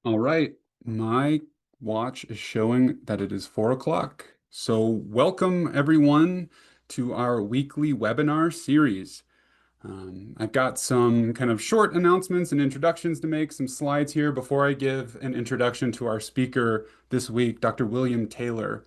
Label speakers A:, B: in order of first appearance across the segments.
A: All right, my watch is showing that it is 4 o'clock. So, welcome everyone to our weekly webinar series. I've got some kind of short announcements and introductions to make, some slides here before I give an introduction to our speaker this week, Dr. William Taylor.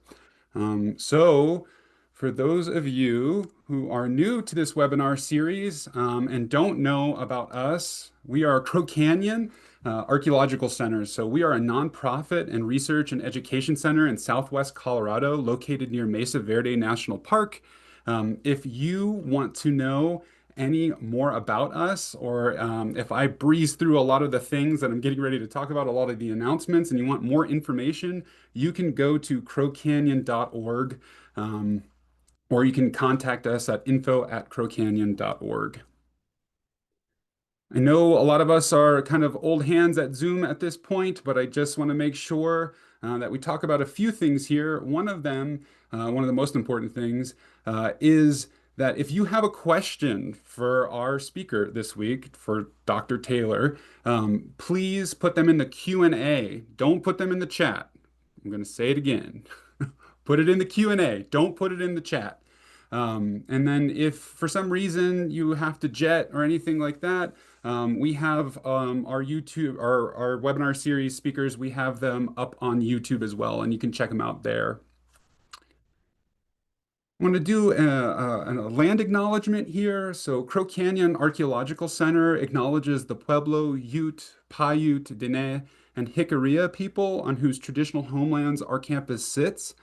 A: So, for those of you who are new to this webinar series and don't know about us, we are Crow Canyon Archaeological Center. So, we are a nonprofit and research and education center in Southwest Colorado, located near Mesa Verde National Park. If you want to know any more about us, or if I breeze through a lot of the things that I'm getting ready to talk about, a lot of the announcements, and you want more information, you can go to crowcanyon.org, or you can contact us at info@crowcanyon.org. I know a lot of us are kind of old hands at Zoom at this point, but I just want to make sure that we talk about a few things here. One of them, one of the most important things, is that if you have a question for our speaker this week, for Dr. Taylor, please put them in the Q&A. Don't put them in the chat. I'm going to say it again. Put it in the Q&A. Don't put it in the chat. And then if for some reason you have to jet or anything like that, we have our YouTube, our webinar series speakers, we have them up on YouTube as well, and you can check them out there. I want to do a land acknowledgement here. So Crow Canyon Archaeological Center acknowledges the Pueblo, Ute, Paiute, Dene, and Jicarilla people on whose traditional homelands our campus sits.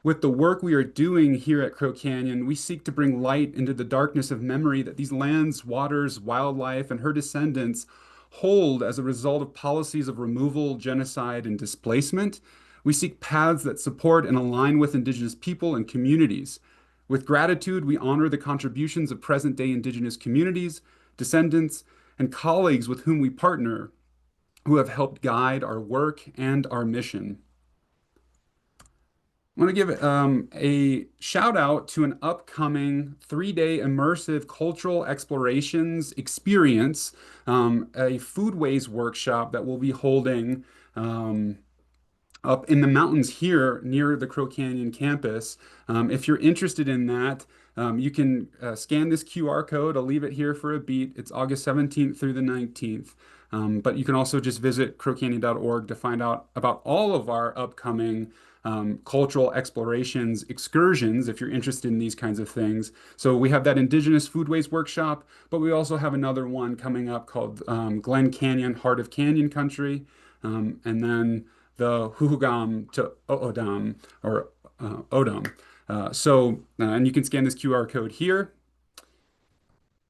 A: With the work we are doing here at Crow Canyon, we seek to bring light into the darkness of memory that these lands, waters, wildlife, and her descendants hold as a result of policies of removal, genocide, and displacement. We seek paths that support and align with Indigenous people and communities. With gratitude, we honor the contributions of present-day Indigenous communities, descendants, and colleagues with whom we partner who have helped guide our work and our mission. I want to give a shout out to an upcoming 3-day immersive cultural explorations experience, a foodways workshop that we'll be holding up in the mountains here near the Crow Canyon campus. If you're interested in that, you can scan this QR code. I'll leave it here for a beat. It's August 17th through the 19th. But you can also just visit crowcanyon.org to find out about all of our upcoming cultural explorations, excursions, if you're interested in these kinds of things. So we have that Indigenous Foodways workshop, but we also have another one coming up called Glen Canyon, Heart of Canyon Country, and then the Huhugam to O'odam or Odom. And you can scan this QR code here.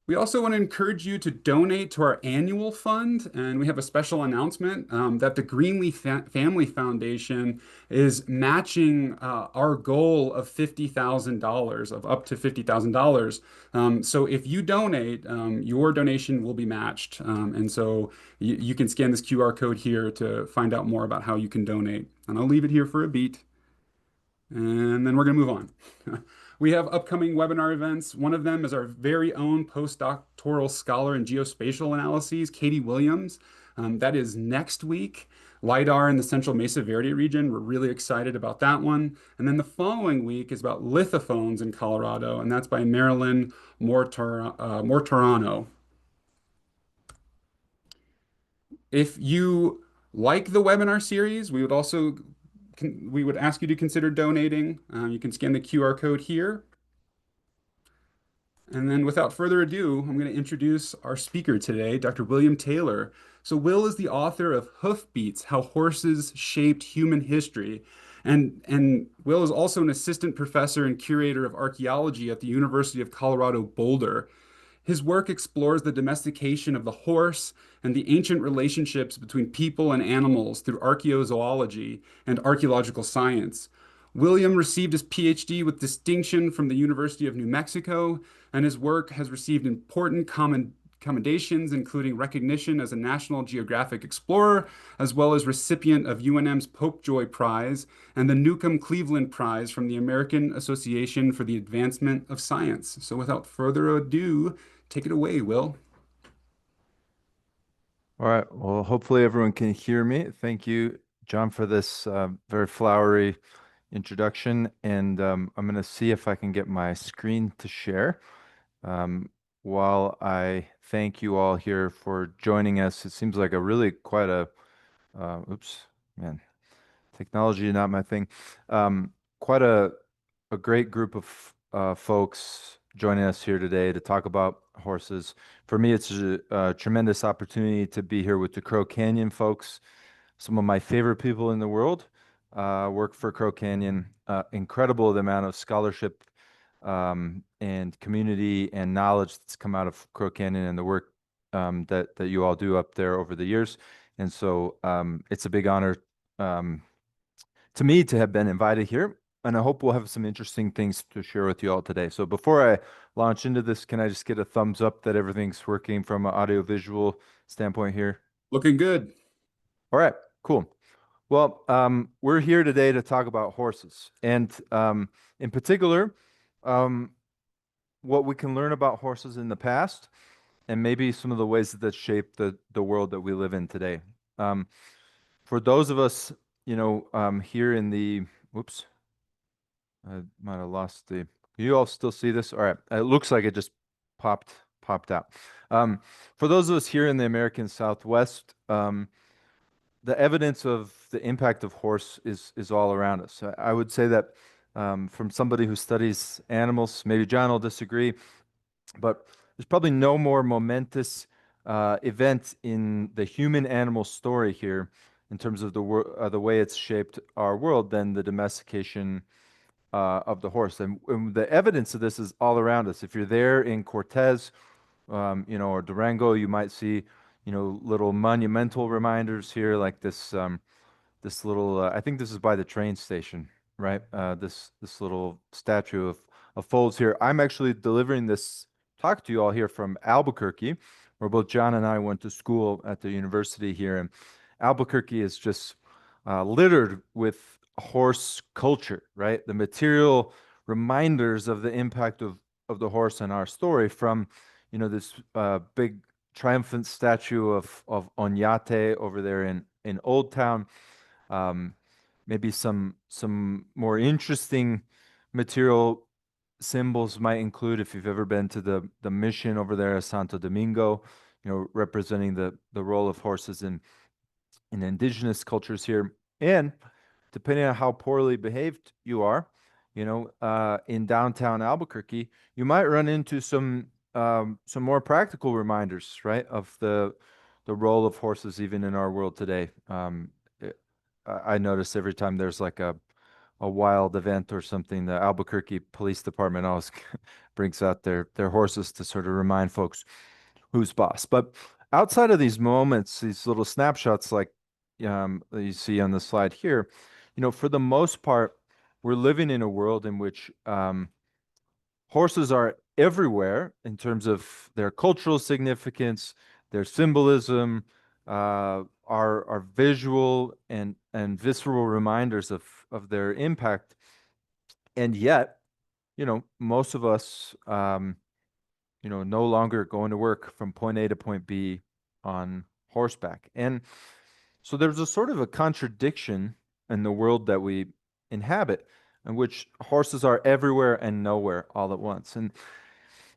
A: We also want to encourage you to donate to our annual fund, and we have a special announcement that the Greenleaf Family Foundation is matching our goal of $50,000, of up to $50,000. So if you donate, your donation will be matched, and so you can scan this QR code here to find out more about how you can donate. And I'll leave it here for a beat. And then we're going to move on. We have upcoming webinar events. One of them is our very own postdoctoral scholar in geospatial analyses, Katie Williams. That is next week. LIDAR in the Central Mesa Verde region. We're really excited about that one. And then the following week is about lithophones in Colorado, and that's by Marilyn Mortorano. If you like the webinar series, we would ask you to consider donating. You can scan the QR code here. And then without further ado, I'm going to introduce our speaker today, Dr. William Taylor. So Will is the author of Hoofbeats: How Horses Shaped Human History. And Will is also an assistant professor and curator of archaeology at the University of Colorado Boulder. His work explores the domestication of the horse and the ancient relationships between people and animals through archaeozoology and archaeological science. William received his PhD with distinction from the University of New Mexico, and his work has received important commendations, including recognition as a National Geographic Explorer, as well as recipient of UNM's Popejoy Prize and the Newcomb Cleveland Prize from the American Association for the Advancement of Science. So without further ado, take it away, Will.
B: All right. Well, hopefully everyone can hear me. Thank you, John, for this very flowery introduction. And I'm going to see if I can get my screen to share. Um, while I thank you all here for joining us, it seems like a really quite a, oops, man, technology not my thing. Quite a great group of folks joining us here today to talk about horses. For me, it's a tremendous opportunity to be here with the Crow Canyon folks, some of my favorite people in the world. Work for Crow Canyon. Incredible the amount of scholarship and community and knowledge that's come out of Crow Canyon and the work that you all do up there over the years. And so it's a big honor um, to me to have been invited here. And I hope we'll have some interesting things to share with you all today. So before I launch into this, can I just get a thumbs up that everything's working from an audio visual standpoint here?
A: Looking good.
B: All right, cool. Well, we're here today to talk about horses, and in particular, um, what we can learn about horses in the past, and maybe some of the ways that shape the world that we live in today. Um, for those of us, here in the, whoops, I might have lost the. You all still see this? All right. It looks like it just popped out. Um, for those of us here in the American Southwest, the evidence of the impact of horse is all around us. I would say that from somebody who studies animals, maybe John will disagree, but there's probably no more momentous event in the human animal story here in terms of the way it's shaped our world than the domestication of the horse. And the evidence of this is all around us. If you're there in Cortez, or Durango, you might see, little monumental reminders here, like this little. I think this is by the train station, right? This little statue of folds here. I'm actually delivering this talk to you all here from Albuquerque, where both John and I went to school at the university here, and Albuquerque is just littered with horse culture, right? The material reminders of the impact of the horse in our story from, this big triumphant statue of Oñate over there in Old Town. Um, Maybe some more interesting material symbols might include if you've ever been to the mission over there at Santo Domingo, representing the role of horses in indigenous cultures here. And depending on how poorly behaved you are, in downtown Albuquerque, you might run into some more practical reminders, right, of the role of horses even in our world today. I notice every time there's like a wild event or something, the Albuquerque Police Department always brings out their horses to sort of remind folks who's boss. But outside of these moments, these little snapshots like that you see on the slide here, for the most part, we're living in a world in which horses are everywhere in terms of their cultural significance, their symbolism, our visual and visceral reminders of their impact. And yet, most of us, no longer going to work from point A to point B on horseback. And so there's a sort of a contradiction in the world that we inhabit, in which horses are everywhere and nowhere all at once. And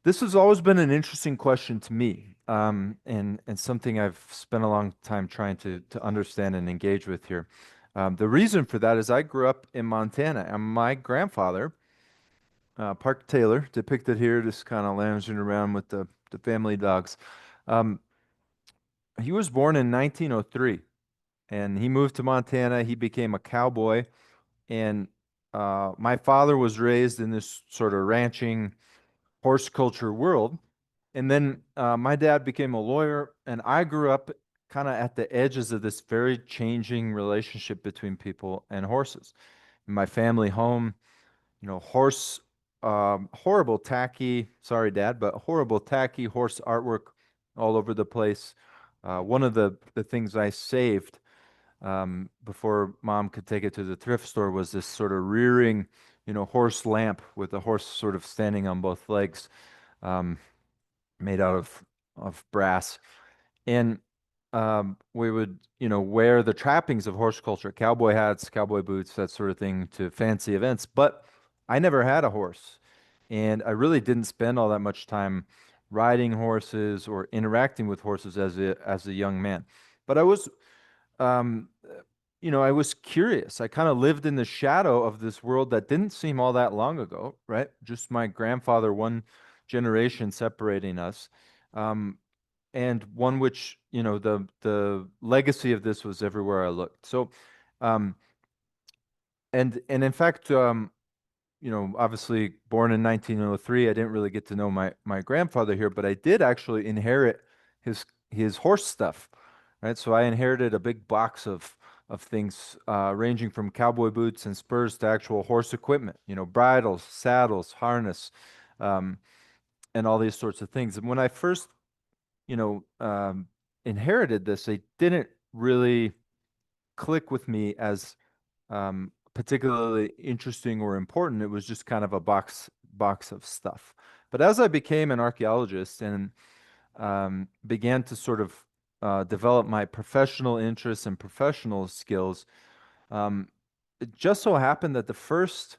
B: this has always been an interesting question to me, and something I've spent a long time trying to understand and engage with here. The reason for that is I grew up in Montana, and my grandfather, Park Taylor, depicted here, just kind of lounging around with the family dogs. Um, he was born in 1903, and he moved to Montana. He became a cowboy, and my father was raised in this sort of ranching horse culture world. And then my dad became a lawyer, and I grew up kind of at the edges of this very changing relationship between people and horses. In my family home, horse, horrible, tacky, sorry, Dad, but horrible, tacky horse artwork all over the place. One of the things I saved before Mom could take it to the thrift store was this sort of rearing, horse lamp with a horse sort of standing on both legs, um, made out of brass. And we would, wear the trappings of horse culture, cowboy hats, cowboy boots, that sort of thing to fancy events. But I never had a horse, and I really didn't spend all that much time riding horses or interacting with horses as a young man. But um, I was curious. I kind of lived in the shadow of this world that didn't seem all that long ago, right? Just my grandfather, one generation separating us. Um, and one which, the legacy of this was everywhere I looked. So, um, and in fact, obviously born in 1903, I didn't really get to know my grandfather here, but I did actually inherit his horse stuff, right? So I inherited a big box of things ranging from cowboy boots and spurs to actual horse equipment, bridles, saddles, harness, um, and all these sorts of things. And when I first, you know, um, inherited this, it didn't really click with me as particularly interesting or important. It was just kind of a box of stuff. But as I became an archaeologist and began to sort of develop my professional interests and professional skills, um, it just so happened that the first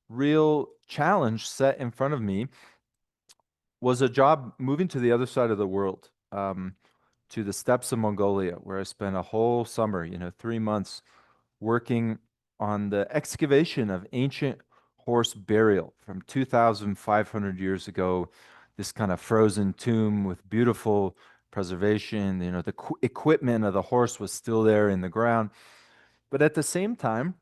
B: real challenge set in front of me was a job moving to the other side of the world, to the steppes of Mongolia, where I spent a whole summer, 3 months working on the excavation of ancient horse burial from 2,500 years ago. This kind of frozen tomb with beautiful preservation. The equipment of the horse was still there in the ground. But at the same time,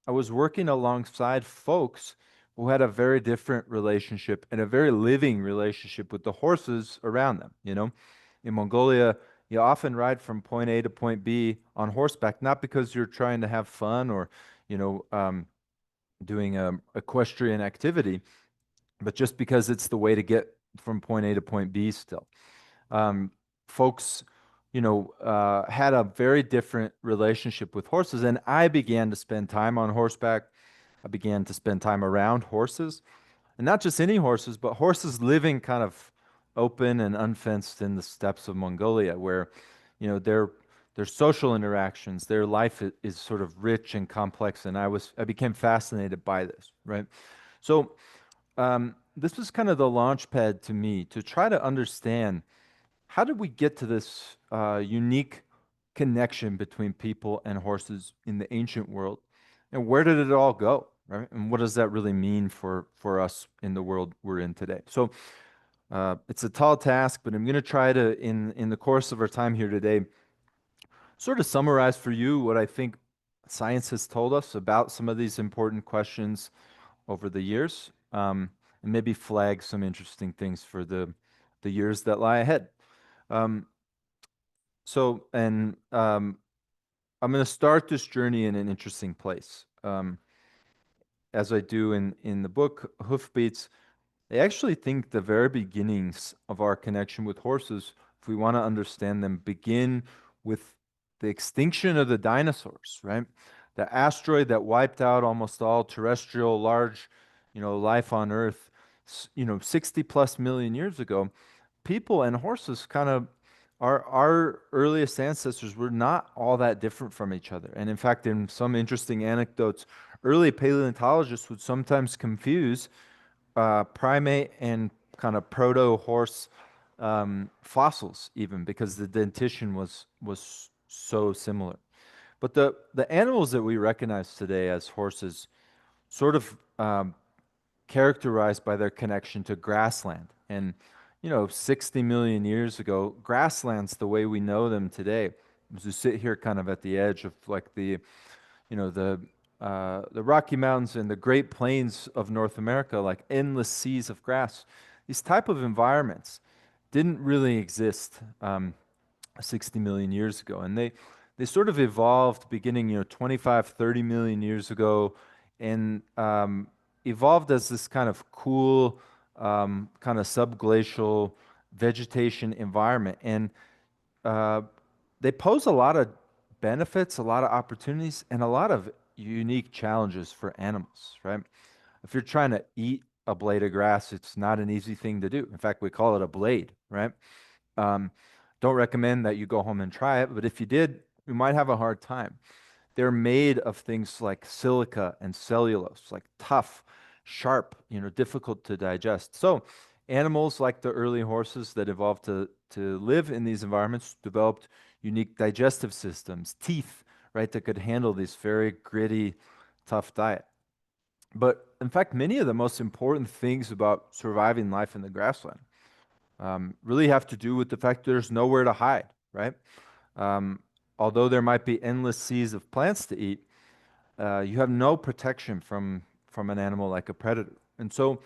B: I was working alongside folks who had a very different relationship and a very living relationship with the horses around them. In Mongolia, you often ride from point A to point B on horseback, not because you're trying to have fun or, you know, um, doing a equestrian activity, but just because it's the way to get from point A to point B still. Um, Folks, had a very different relationship with horses, and I began to spend time on horseback. I began to spend time around horses, and not just any horses, but horses living kind of open and unfenced in the steppes of Mongolia, where, their social interactions, their life is sort of rich and complex, and I became fascinated by this, right? So, this was kind of the launch pad to me to try to understand how did we get to this unique connection between people and horses in the ancient world, and where did it all go, right? And what does that really mean for us in the world we're in today? So it's a tall task, but I'm going to try to, in the course of our time here today, sort of summarize for you what I think science has told us about some of these important questions over the years, and maybe flag some interesting things for the years that lie ahead. Um, and I'm going to start this journey in an interesting place. As I do in the book, Hoofbeats, I actually think the very beginnings of our connection with horses, if we want to understand them, begin with the extinction of the dinosaurs, right? The asteroid that wiped out almost all terrestrial large, life on Earth, 60 plus million years ago. People and horses kind of, our earliest ancestors were not all that different from each other. And in fact, in some interesting anecdotes, early paleontologists would sometimes confuse primate and kind of proto horse fossils, even because the dentition was so similar. But the animals that we recognize today as horses sort of characterized by their connection to grassland. And 60 million years ago, grasslands, the way we know them today, as we sit here kind of at the edge of like you know, the the Rocky Mountains and the Great Plains of North America, like endless seas of grass. These type of environments didn't really exist 60 million years ago, and they sort of evolved beginning 25, 30 million years ago, and evolved as this kind of cool, kind of subglacial vegetation environment, and uh, they pose a lot of benefits, a lot of opportunities, and a lot of unique challenges for animals, right? If you're trying to eat a blade of grass, it's not an easy thing to do. In fact, we call it a blade, right? Um, Don't recommend that you go home and try it, but if you did, you might have a hard time. They're made of things like silica and cellulose, like tough, sharp, difficult to digest. So, animals like the early horses that evolved to live in these environments developed unique digestive systems, teeth, right, that could handle this very gritty, tough diet. But in fact, many of the most important things about surviving life in the grassland really have to do with the fact there's nowhere to hide, right? Um, Although there might be endless seas of plants to eat, you have no protection from an animal like a predator. And so,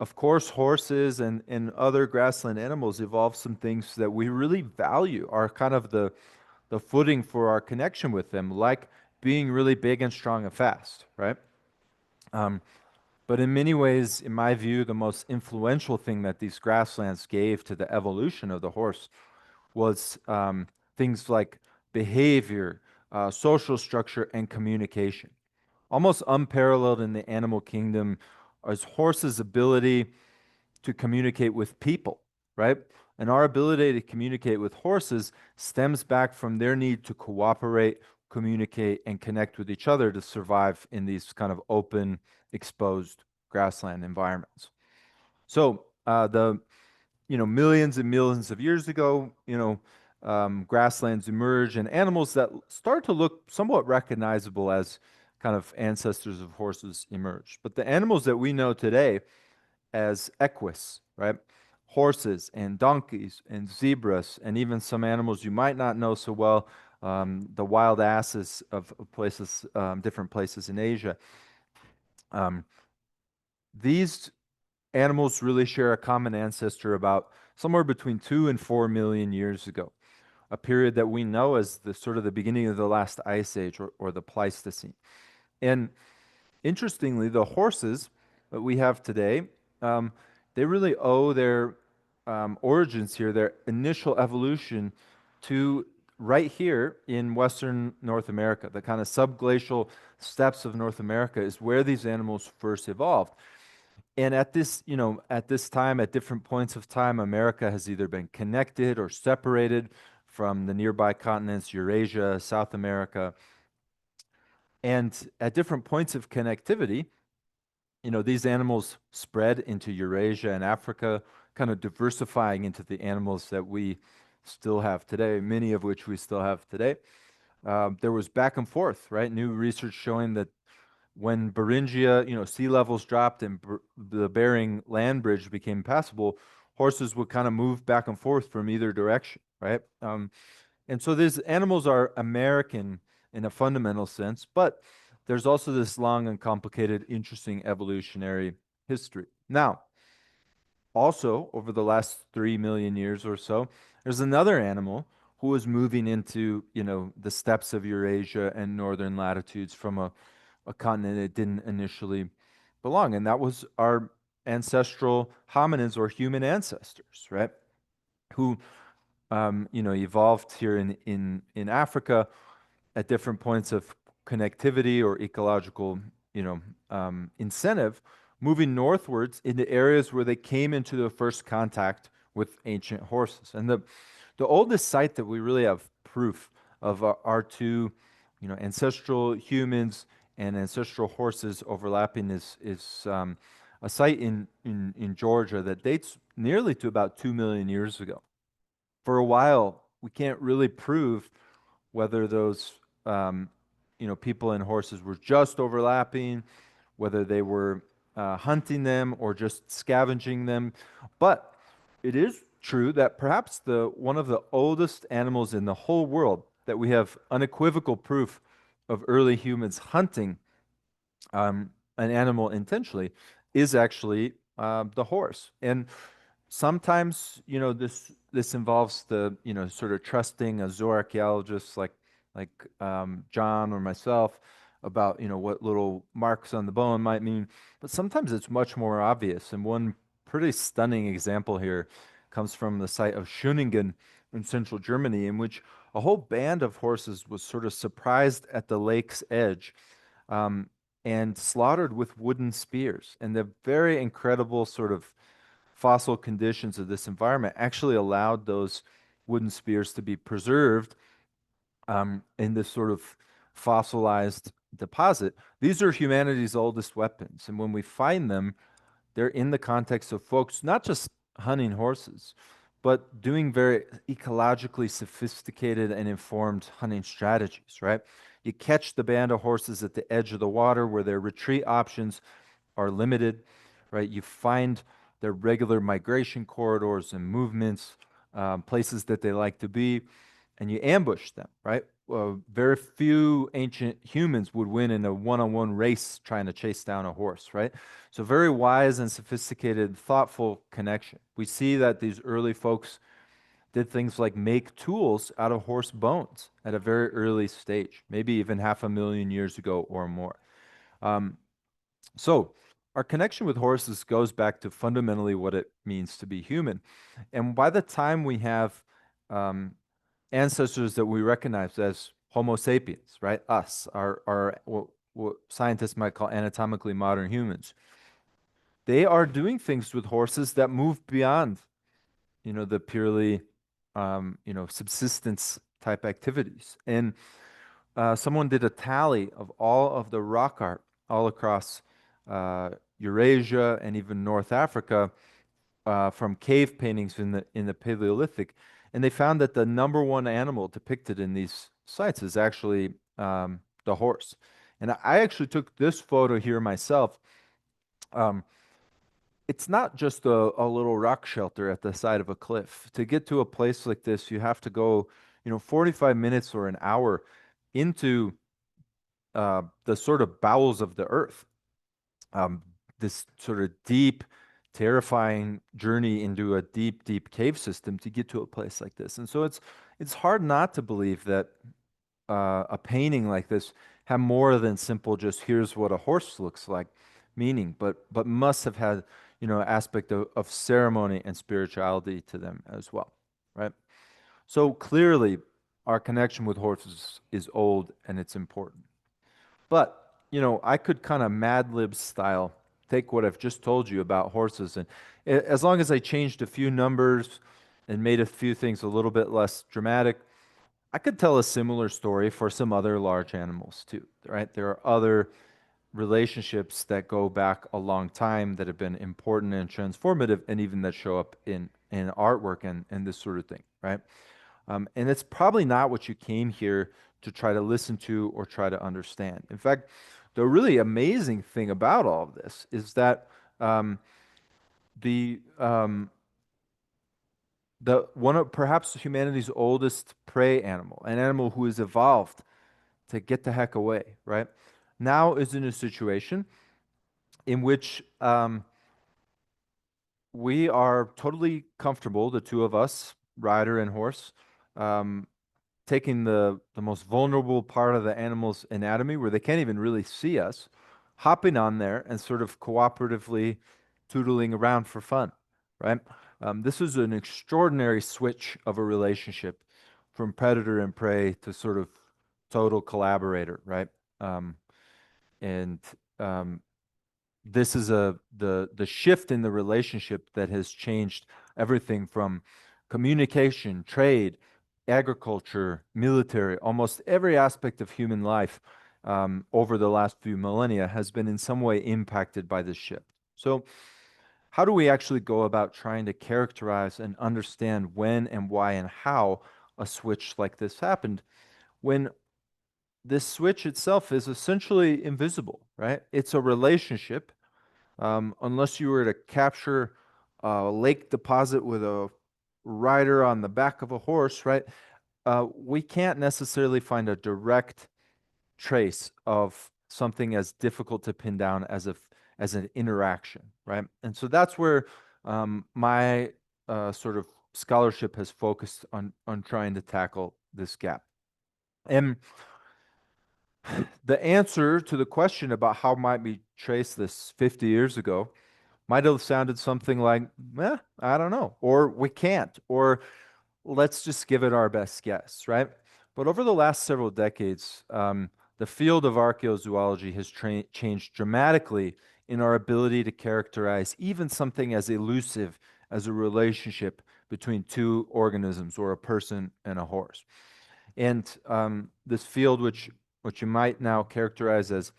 B: of course, horses and other grassland animals evolved some things that we really value, are kind of the footing for our connection with them, like being really big and strong and fast, right? Um, but in many ways, in my view, the most influential thing that these grasslands gave to the evolution of the horse was things like behavior, social structure, and communication. Almost unparalleled in the animal kingdom is horses' ability to communicate with people, right? And our ability to communicate with horses stems back from their need to cooperate, communicate, and connect with each other to survive in these kind of open, exposed grassland environments. So the millions and millions of years ago, grasslands emerge and animals that start to look somewhat recognizable as kind of ancestors of horses emerge. But the animals that we know today as equus, right? Horses and donkeys and zebras, and even some animals you might not know so well, the wild asses of places, different places in Asia. Um, these animals really share a common ancestor about somewhere between 2 and 4 million years ago, a period that we know as the sort of the beginning of the last ice age, or the Pleistocene. And interestingly, the horses that we have today, um, they really owe their origins here, their initial evolution, to right here in Western North America. The kind of subglacial steppes of North America is where these animals first evolved. And at this time, at different points of time, America has either been connected or separated from the nearby continents, Eurasia, South America. And at different points of connectivity, these animals spread into Eurasia and Africa, kind of diversifying into the animals that we still have today, many of which we still have today. There was back and forth, right? New research showing that when Beringia, sea levels dropped and the Bering land bridge became passable, horses would kind of move back and forth from either direction, right? And so these animals are American in a fundamental sense, but there's also this long and complicated, interesting evolutionary history. Now, also, over the last 3 million years or so, there's another animal who was moving into, the steppes of Eurasia and northern latitudes from a continent it didn't initially belong. And that was our ancestral hominids or human ancestors, right? Who evolved here in Africa at different points of connectivity or ecological, incentive, moving northwards into areas where they came into the first contact with ancient horses. And the oldest site that we really have proof of our two, ancestral humans and ancestral horses overlapping is a site in Georgia that dates nearly to about 2 million years ago. For a while, we can't really prove whether those people and horses were just overlapping, whether they were hunting them or just scavenging them. But it is true that perhaps the one of the oldest animals in the whole world that we have unequivocal proof of early humans hunting an animal intentionally is actually the horse. And sometimes, this involves the, sort of trusting a zooarchaeologist like John or myself about, what little marks on the bone might mean. But sometimes it's much more obvious. And one pretty stunning example here comes from the site of Schöningen in central Germany, in which a whole band of horses was sort of surprised at the lake's edge. Um, and slaughtered with wooden spears. And the very incredible sort of fossil conditions of this environment actually allowed those wooden spears to be preserved in this sort of fossilized deposit. These are humanity's oldest weapons. And when we find them, they're in the context of folks not just hunting horses, but doing very ecologically sophisticated and informed hunting strategies, right? You catch the band of horses at the edge of the water where their retreat options are limited, right? You find their regular migration corridors and movements, places that they like to be, and you ambush them, right? Very few ancient humans would win in a one-on-one race trying to chase down a horse, right? So very wise and sophisticated, thoughtful connection. We see that these early folks did things like make tools out of horse bones at a very early stage, maybe even 500,000 years ago or more. Um, so our connection with horses goes back to fundamentally what it means to be human. And by the time we have um, ancestors that we recognize as Homo sapiens, right? Us, our what scientists might call anatomically modern humans. They are doing things with horses that move beyond, the purely, subsistence type activities. And someone did a tally of all of the rock art all across Eurasia and even North Africa from cave paintings in the Paleolithic, and they found that the number one animal depicted in these sites is actually the horse. And I actually took this photo here myself. Um, it's not just a little rock shelter at the side of a cliff. To get to a place like this, you have to go, 45 minutes or an hour into the sort of bowels of the earth. Um, this sort of deep, terrifying journey into a deep, deep cave system to get to a place like this. And so it's hard not to believe that a painting like this had more than simple just here's what a horse looks like meaning, but must have had aspect of ceremony and spirituality to them as well, right? So clearly, our connection with horses is old and it's important. But, I could kind of Mad Lib style take what I've just told you about horses, and as long as I changed a few numbers and made a few things a little bit less dramatic, I could tell a similar story for some other large animals too, right? There are other relationships that go back a long time that have been important and transformative, and even that show up in artwork and this sort of thing, right? And it's probably not what you came here to try to listen to or try to understand. In fact, the really amazing thing about all of this is that um, the one of perhaps humanity's oldest prey animal, an animal who has evolved to get the heck away, right? Now is in a situation in which we are totally comfortable, the two of us, rider and horse, um, taking the most vulnerable part of the animal's anatomy where they can't even really see us, hopping on there and sort of cooperatively tootling around for fun, right? This is an extraordinary switch of a relationship from predator and prey to sort of total collaborator, right? Um, and this is the shift in the relationship that has changed everything from communication, trade, agriculture, military, almost every aspect of human life over the last few millennia has been in some way impacted by this shift. So, how do we actually go about trying to characterize and understand when and why and how a switch like this happened when this switch itself is essentially invisible, right? It's a relationship. Unless you were to capture a lake deposit with a rider on the back of a horse, right? We can't necessarily find a direct trace of something as difficult to pin down as an interaction, right? And so that's where my sort of scholarship has focused on trying to tackle this gap. And the answer to the question about how might we trace this 50 years ago might have sounded something like, I don't know, or we can't, or let's just give it our best guess, right? But over the last several decades, the field of archaeozoology has changed dramatically in our ability to characterize even something as elusive as a relationship between two organisms or a person and a horse. And this field, which you might now characterize as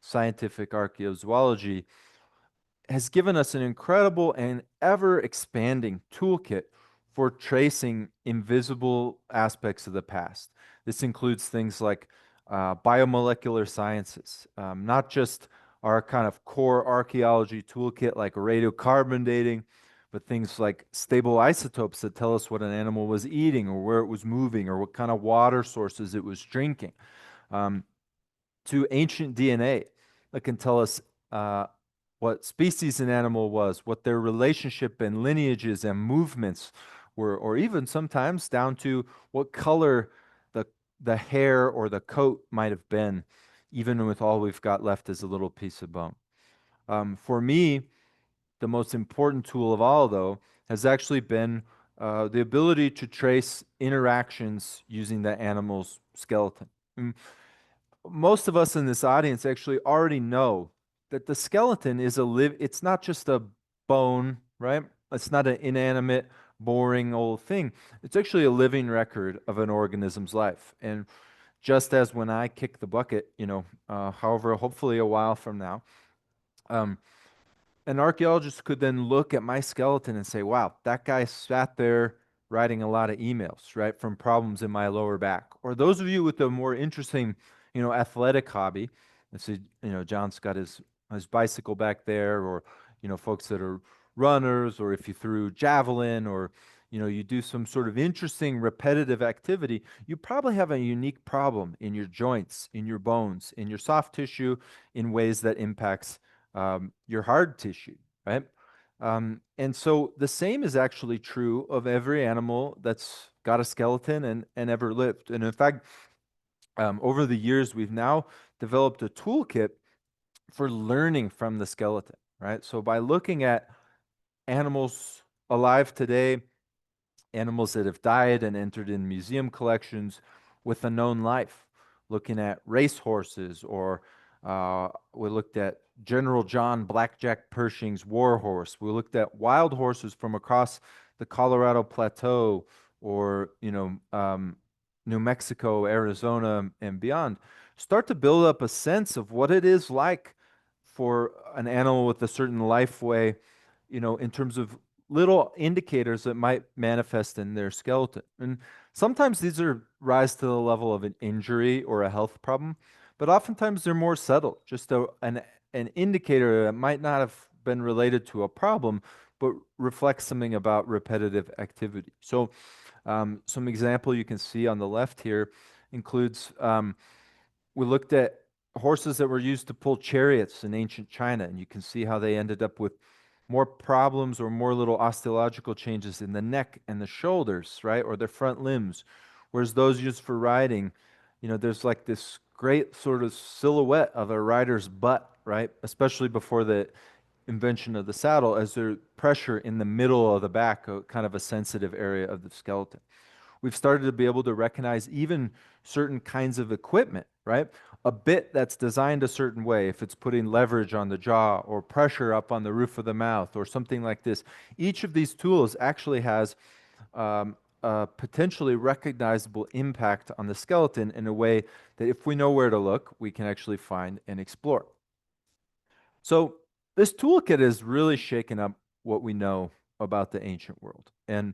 B: scientific archaeozoology, has given us an incredible and ever expanding toolkit for tracing invisible aspects of the past. This includes things like biomolecular sciences, not just our kind of core archaeology toolkit like radiocarbon dating, but things like stable isotopes that tell us what an animal was eating or where it was moving or what kind of water sources it was drinking, um, to ancient DNA that can tell us what species an animal was, what their relationship and lineages and movements were, or even sometimes down to what color the the hair or the coat might have been, even with all we've got left as a little piece of bone. For me, the most important tool of all, though, has actually been the ability to trace interactions using the animal's skeleton. Mm, Most of us in this audience actually already know that the skeleton is it's not just a bone, right? It's not an inanimate, boring old thing. It's actually a living record of an organism's life. And just as when I kick the bucket, however, hopefully a while from now, um, an archaeologist could then look at my skeleton and say, wow, that guy sat there writing a lot of emails, right, from problems in my lower back. Or those of you with a more interesting, athletic hobby, let's see, John's got his bicycle back there, or, folks that are runners, or if you threw javelin, or, you do some sort of interesting repetitive activity, you probably have a unique problem in your joints, in your bones, in your soft tissue, in ways that impacts your hard tissue, right? And so the same is actually true of every animal that's got a skeleton and ever lived. And in fact, over the years, we've now developed a toolkit for learning from the skeleton, right? So by looking at animals alive today, animals that have died and entered in museum collections with a known life, looking at race horses, or we looked at General John Blackjack Pershing's war horse. We looked at wild horses from across the Colorado Plateau, or New Mexico, Arizona, and beyond. Start to build up a sense of what it is like for an animal with a certain life way, in terms of little indicators that might manifest in their skeleton. And sometimes these are rise to the level of an injury or a health problem, but oftentimes they're more subtle, just an indicator that might not have been related to a problem, but reflects something about repetitive activity. So some example you can see on the left here includes we looked at horses that were used to pull chariots in ancient China, and you can see how they ended up with more problems or more little osteological changes in the neck and the shoulders, right, or their front limbs. Whereas those used for riding, there's like this great sort of silhouette of a rider's butt, right, especially before the invention of the saddle, as there's pressure in the middle of the back, kind of a sensitive area of the skeleton. We've started to be able to recognize even certain kinds of equipment, right? A bit that's designed a certain way, if it's putting leverage on the jaw or pressure up on the roof of the mouth or something like this. Each of these tools actually has a potentially recognizable impact on the skeleton in a way that if we know where to look, we can actually find and explore. So this toolkit has really shaken up what we know about the ancient world. And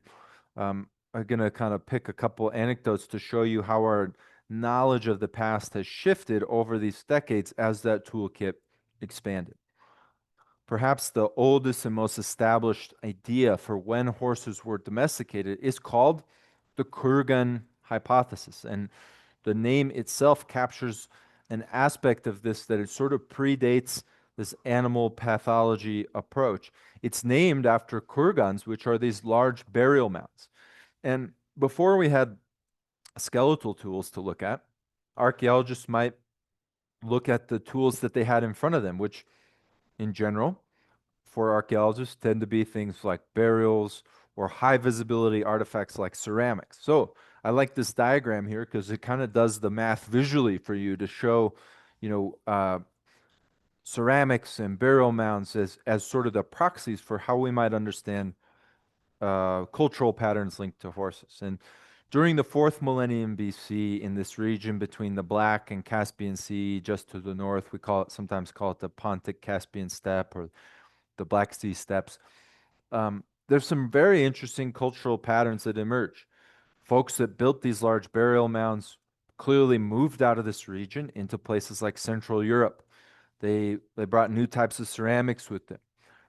B: I'm going to kind of pick a couple anecdotes to show you how our knowledge of the past has shifted over these decades as that toolkit expanded. Perhaps the oldest and most established idea for when horses were domesticated is called the Kurgan hypothesis. And the name itself captures an aspect of this that it sort of predates this animal pathology approach. It's named after kurgans, which are these large burial mounds. And before we had skeletal tools to look at, archaeologists might look at the tools that they had in front of them, which in general, for archaeologists, tend to be things like burials or high visibility artifacts like ceramics. So I like this diagram here because it kind of does the math visually for you to show, you know, ceramics and burial mounds as sort of the proxies for how we might understand cultural patterns linked to horses. And during the fourth millennium BC, in this region between the Black and Caspian Sea, just to the north, we sometimes call it the Pontic Caspian Steppe or the Black Sea steppes. There's some very interesting cultural patterns that emerge. Folks that built these large burial mounds clearly moved out of this region into places like Central Europe. They brought new types of ceramics with them.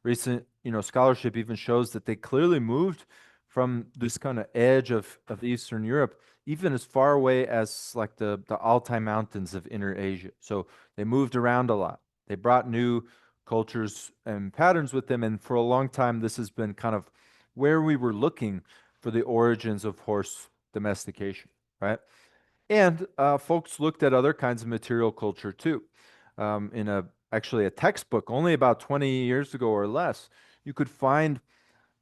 B: Recent, scholarship even shows that they clearly moved from this kind of edge of Eastern Europe, even as far away as like the Altai Mountains of Inner Asia. So they moved around a lot. They brought new cultures and patterns with them, and for a long time, this has been kind of where we were looking for the origins of horse domestication, right? And folks looked at other kinds of material culture too. In actually a textbook only about 20 years ago or less, you could find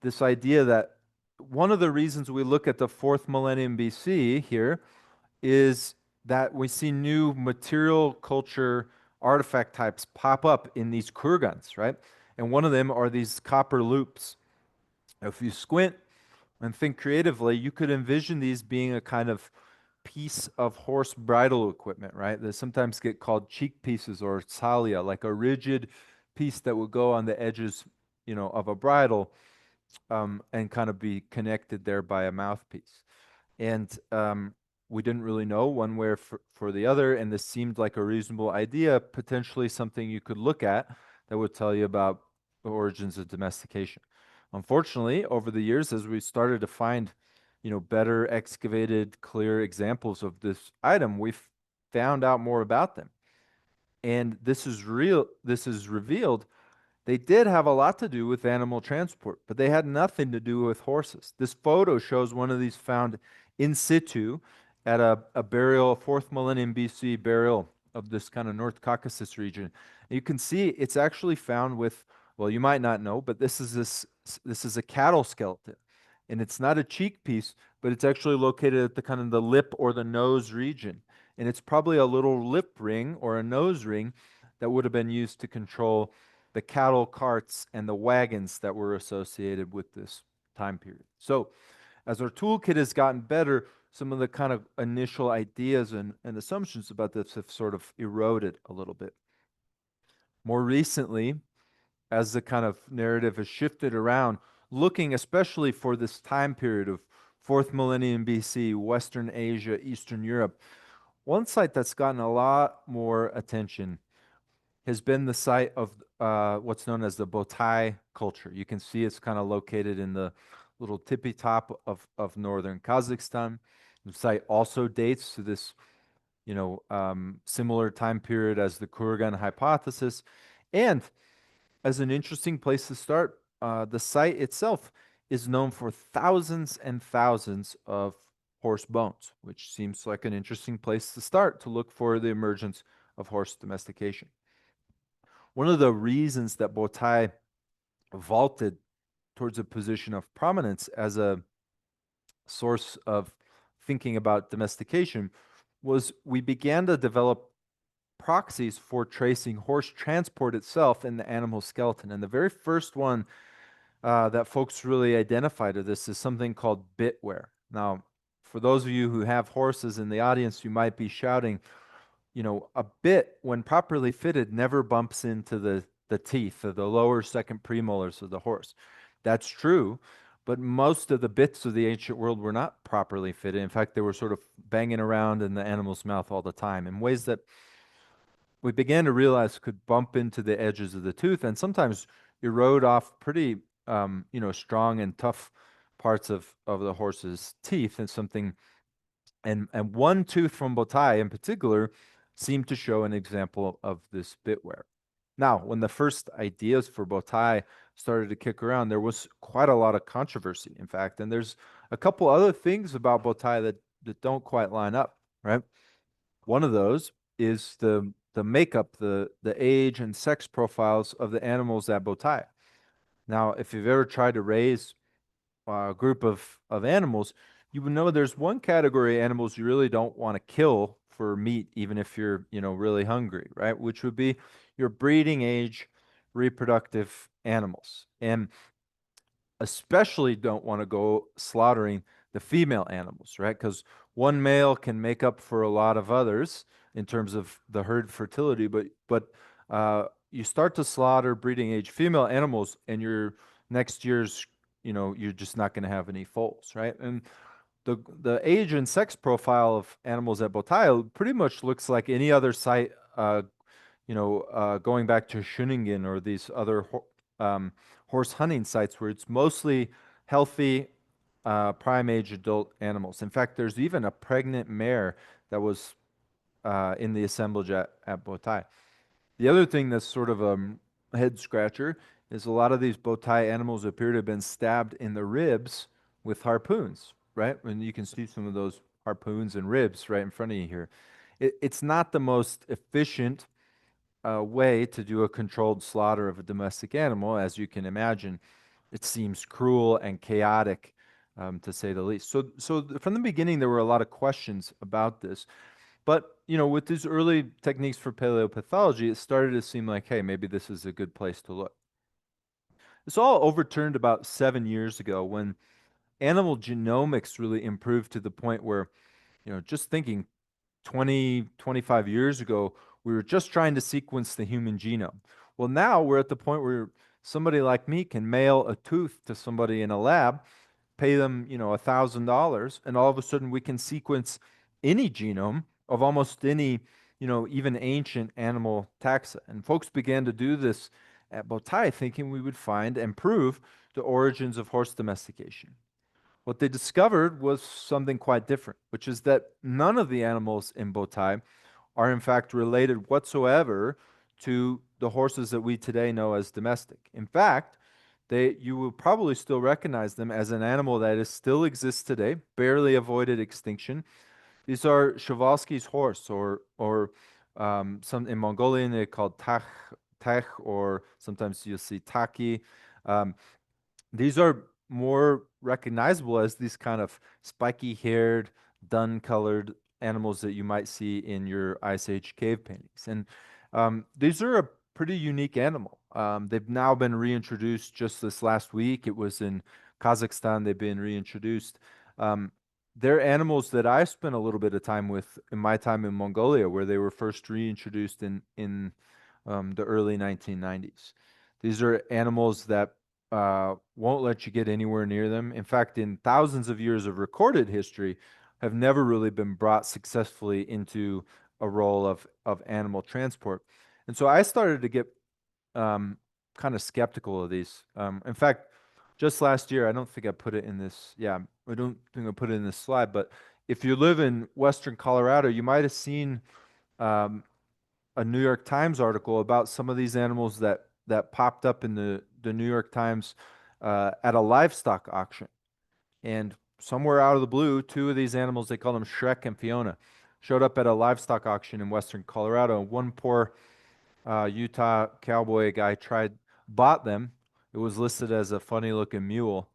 B: this idea that one of the reasons we look at the fourth millennium BC here is that we see new material culture artifact types pop up in these kurgans, right? And one of them are these copper loops. If you squint and think creatively, you could envision these being a kind of piece of horse bridle equipment, right? They sometimes get called cheek pieces or tsalia, like a rigid piece that would go on the edges, of a bridle, and kind of be connected there by a mouthpiece. And we didn't really know one way or for the other, and this seemed like a reasonable idea, potentially something you could look at that would tell you about the origins of domestication. Unfortunately, over the years, as we started to find, better excavated, clear examples of this item, we've found out more about them. And this is revealed they did have a lot to do with animal transport, but they had nothing to do with horses. This photo shows one of these found in situ at a burial, a fourth millennium BC burial of this kind of North Caucasus region. And you can see it's actually found with, well, you might not know, but this is a cattle skeleton. And it's not a cheek piece, but it's actually located at the kind of the lip or the nose region. And it's probably a little lip ring or a nose ring that would have been used to control the cattle carts and the wagons that were associated with this time period. So, as our toolkit has gotten better, some of the kind of initial ideas and assumptions about this have sort of eroded a little bit. More recently, as the kind of narrative has shifted around, looking especially for this time period of fourth millennium BC, Western Asia, Eastern Europe, one site that's gotten a lot more attention has been the site of what's known as the Botai culture. You can see it's kind of located in the little tippy top of northern Kazakhstan. The site also dates to this, similar time period as the Kurgan hypothesis. And as an interesting place to start, the site itself is known for thousands and thousands of horse bones, which seems like an interesting place to start to look for the emergence of horse domestication. One of the reasons that Botai vaulted towards a position of prominence as a source of thinking about domestication was we began to develop proxies for tracing horse transport itself in the animal skeleton. And the very first one that folks really identify to this is something called bit wear. Now, for those of you who have horses in the audience, you might be shouting, a bit, when properly fitted, never bumps into the teeth or the lower second premolars of the horse. That's true, but most of the bits of the ancient world were not properly fitted. In fact, they were sort of banging around in the animal's mouth all the time in ways that we began to realize could bump into the edges of the tooth and sometimes erode off pretty, strong and tough parts of the horse's teeth, and something and one tooth from Botai in particular seemed to show an example of this bit wear. Now, when the first ideas for Botai started to kick around, there was quite a lot of controversy, in fact, and there's a couple other things about Botai that don't quite line up, right? One of those is the makeup, the age and sex profiles of the animals at Botai. Now, if you've ever tried to raise a group of animals, you would know there's one category of animals you really don't want to kill for meat, even if you're, really hungry, right? Which would be your breeding age reproductive animals. And especially don't want to go slaughtering the female animals, right? Because one male can make up for a lot of others in terms of the herd fertility, you start to slaughter breeding age female animals, and your next year's, you're just not going to have any foals, right? And the age and sex profile of animals at Botai pretty much looks like any other site, going back to Schöningen or these other horse hunting sites where it's mostly healthy prime age adult animals. In fact, there's even a pregnant mare that was in the assemblage at Botai. The other thing that's sort of a head scratcher is a lot of these bow tie animals appear to have been stabbed in the ribs with harpoons, right? And you can see some of those harpoons and ribs right in front of you here. It's not the most efficient way to do a controlled slaughter of a domestic animal, as you can imagine. It seems cruel and chaotic, to say the least. So from the beginning, there were a lot of questions about this. But, with these early techniques for paleopathology, it started to seem like, hey, maybe this is a good place to look. This all overturned about 7 years ago when animal genomics really improved to the point where, just thinking 20, 25 years ago, we were just trying to sequence the human genome. Well, now we're at the point where somebody like me can mail a tooth to somebody in a lab, pay them, $1,000, and all of a sudden we can sequence any genome of almost any, even ancient animal taxa. And folks began to do this at Botai, thinking we would find and prove the origins of horse domestication. What they discovered was something quite different, which is that none of the animals in Botai are in fact related whatsoever to the horses that we today know as domestic. In fact, you will probably still recognize them as an animal that still exists today, barely avoided extinction. These are Przewalski's horse, or some in Mongolian they called tach, or sometimes you'll see taki. Um, these are more recognizable as these kind of spiky haired, dun colored animals that you might see in your Ice Age cave paintings. And these are a pretty unique animal. They've now been reintroduced just this last week. It was in Kazakhstan, they've been reintroduced. Um, they're animals that I spent a little bit of time with in my time in Mongolia, where they were first reintroduced in the early 1990s. These are animals that won't let you get anywhere near them. In fact, in thousands of years of recorded history, have never really been brought successfully into a role of animal transport. And so I started to get kind of skeptical of these. In fact, just last year, I don't think I put it in this. Yeah, I don't think I put it in this slide. But if you live in Western Colorado, you might have seen um, a New York Times article about some of these animals that popped up in the New York Times at a livestock auction. And somewhere out of the blue, two of these animals, they call them Shrek and Fiona, showed up at a livestock auction in Western Colorado. One poor Utah cowboy guy bought them. It was listed as a funny looking mule,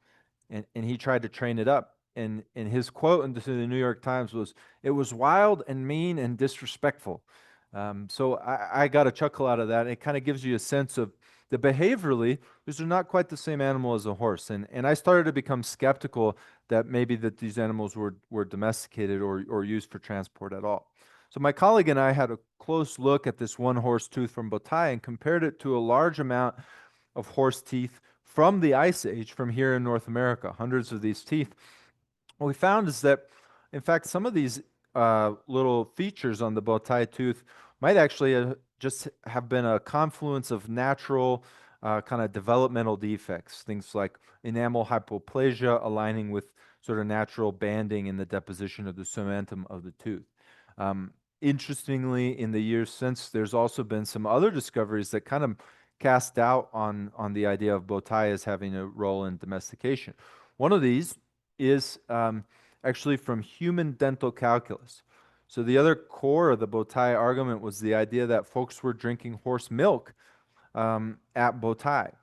B: and he tried to train it up. And his quote into the New York Times was, "It was wild and mean and disrespectful." So I got a chuckle out of that. It kind of gives you a sense of the behaviorally, these are not quite the same animal as a horse. And I started to become skeptical that maybe that these animals were domesticated or used for transport at all. So my colleague and I had a close look at this one horse tooth from Botai and compared it to a large amount of horse teeth from the Ice Age from here in North America, hundreds of these teeth. What we found is that, in fact, some of these little features on the Botai tooth might actually just have been a confluence of natural kind of developmental defects, things like enamel hypoplasia aligning with sort of natural banding in the deposition of the cementum of the tooth. Interestingly, in the years since, there's also been some other discoveries that kind of cast doubt on the idea of Botai as having a role in domestication. One of these is actually from human dental calculus. So the other core of the Botai argument was the idea that folks were drinking horse milk at Botai.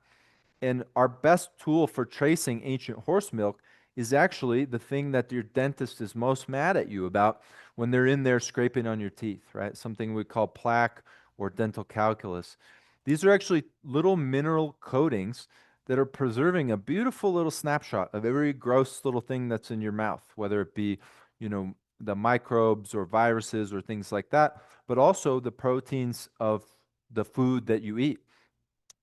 B: And our best tool for tracing ancient horse milk is actually the thing that your dentist is most mad at you about when they're in there scraping on your teeth, right? Something we call plaque or dental calculus. These are actually little mineral coatings that are preserving a beautiful little snapshot of every gross little thing that's in your mouth, whether it be, you know, the microbes or viruses or things like that, but also the proteins of the food that you eat.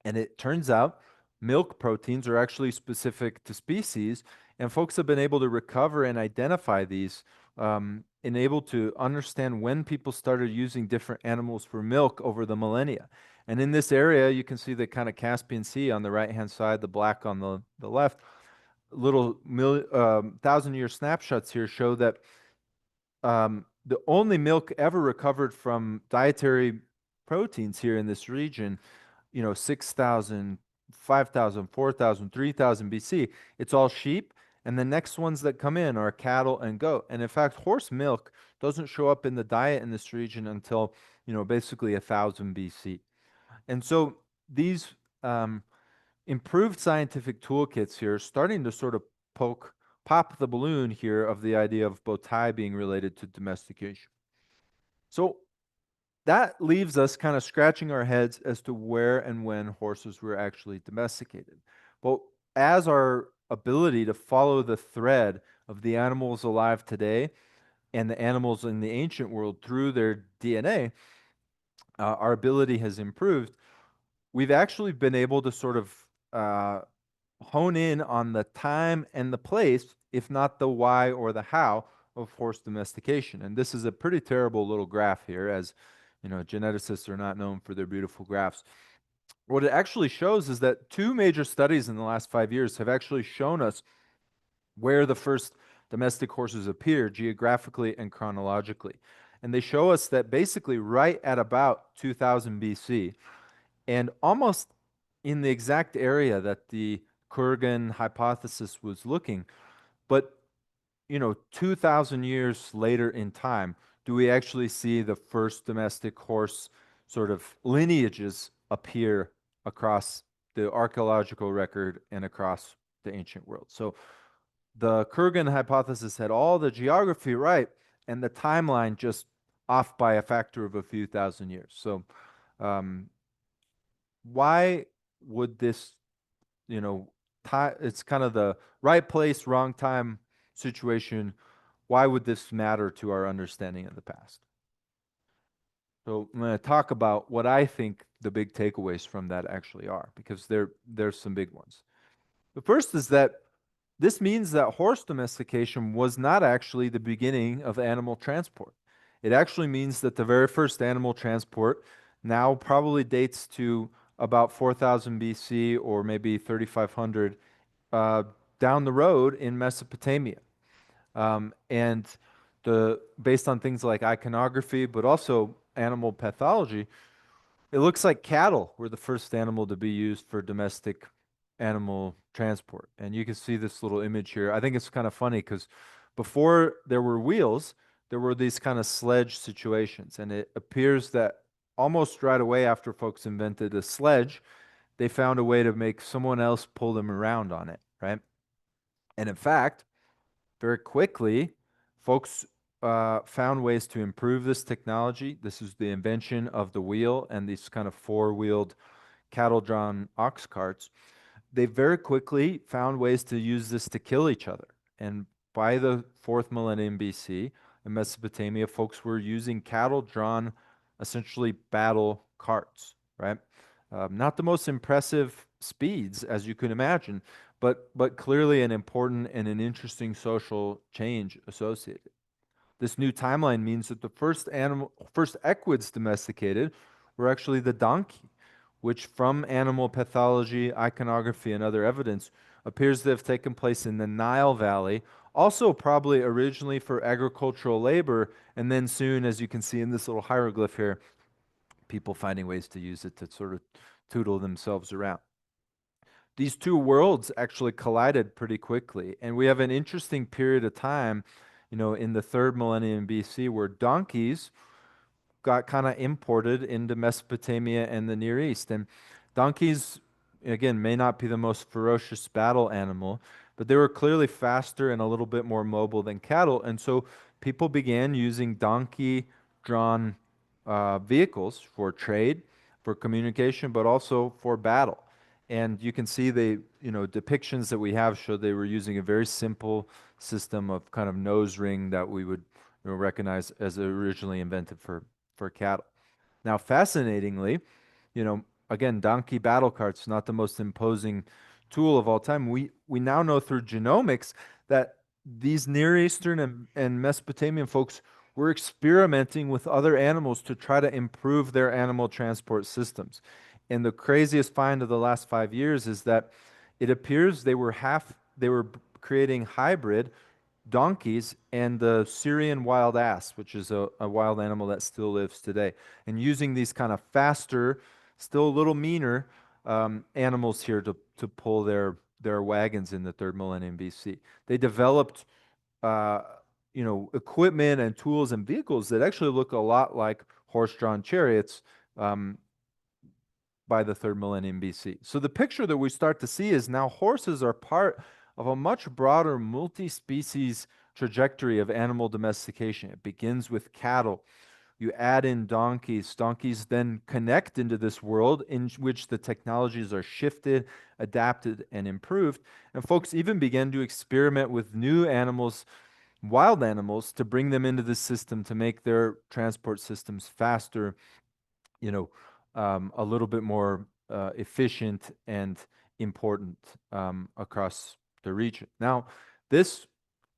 B: And it turns out milk proteins are actually specific to species, and folks have been able to recover and identify these, and able to understand when people started using different animals for milk over the millennia. And in this area, you can see the kind of Caspian Sea on the right-hand side, the black on the left. Little 1,000-year snapshots here show that the only milk ever recovered from dietary proteins here in this region, 6,000, 5,000, 4,000, 3,000 BC, it's all sheep. And the next ones that come in are cattle and goat. And in fact, horse milk doesn't show up in the diet in this region until, basically 1,000 BC. And so these improved scientific toolkits here are starting to sort of pop the balloon here of the idea of bowtie being related to domestication. So that leaves us kind of scratching our heads as to where and when horses were actually domesticated. But as our ability to follow the thread of the animals alive today and the animals in the ancient world through their DNA, our ability has improved. We've actually been able to sort of uh, hone in on the time and the place, if not the why or the how of horse domestication. And this is a pretty terrible little graph here, as geneticists are not known for their beautiful graphs. What it actually shows is that two major studies in the last 5 years have actually shown us where the first domestic horses appear geographically and chronologically. And they show us that basically right at about 2000 BC, and almost in the exact area that the Kurgan hypothesis was looking, but 2,000 years later in time, do we actually see the first domestic horse sort of lineages appear across the archaeological record and across the ancient world? So the Kurgan hypothesis had all the geography right, and the timeline just off by a factor of a few thousand years. So, um, why would this, you know, it's kind of the right place, wrong time situation. Why would this matter to our understanding of the past? So I'm going to talk about what I think the big takeaways from that actually are, because there's some big ones. The first is that this means that horse domestication was not actually the beginning of animal transport. It actually means that the very first animal transport now probably dates to about 4000 BC or maybe 3500, uh, down the road in Mesopotamia. And based on things like iconography, but also animal pathology, it looks like cattle were the first animal to be used for domestic animal transport. And you can see this little image here. I think it's kind of funny because before there were wheels, there were these kind of sledge situations. And it appears that almost right away after folks invented a sledge, they found a way to make someone else pull them around on it, right? And in fact, very quickly, folks found ways to improve this technology. This is the invention of the wheel and these kind of four-wheeled cattle-drawn ox carts. They very quickly found ways to use this to kill each other. And by the fourth millennium BC, in Mesopotamia, folks were using cattle-drawn, essentially battle carts, right? Not the most impressive speeds, as you can imagine, but clearly an important and an interesting social change associated. This new timeline means that the first equids domesticated were actually the donkey, which from animal pathology, iconography, and other evidence appears to have taken place in the Nile Valley, also probably originally for agricultural labor, and then soon, as you can see in this little hieroglyph here, people finding ways to use it to sort of tootle themselves around. These two worlds actually collided pretty quickly, and we have an interesting period of time, in the third millennium BC, where donkeys got kind of imported into Mesopotamia and the Near East. And donkeys, again, may not be the most ferocious battle animal, but they were clearly faster and a little bit more mobile than cattle. And so people began using donkey drawn vehicles for trade, for communication, but also for battle. And you can see depictions that we have show they were using a very simple system of kind of nose ring that we would recognize as originally invented for cattle. Now, fascinatingly, you know, again, donkey battle carts, not the most imposing tool of all time. We now know through genomics that these Near Eastern and Mesopotamian folks were experimenting with other animals to try to improve their animal transport systems. And the craziest find of the last 5 years is that it appears they were creating hybrid donkeys and the Syrian wild ass, which is a wild animal that still lives today, and using these kind of faster, still a little meaner animals here to pull their wagons in the third millennium BC. They developed, uh, equipment and tools and vehicles that actually look a lot like horse-drawn chariots. Um, by the third millennium BC. So the picture that we start to see is now horses are part of a much broader multi-species trajectory of animal domestication. It begins with cattle. You add in donkeys. Donkeys then connect into this world in which the technologies are shifted, adapted, and improved. And folks even began to experiment with new animals, wild animals, to bring them into the system to make their transport systems faster, you know, a little bit more efficient and important across the region. Now, this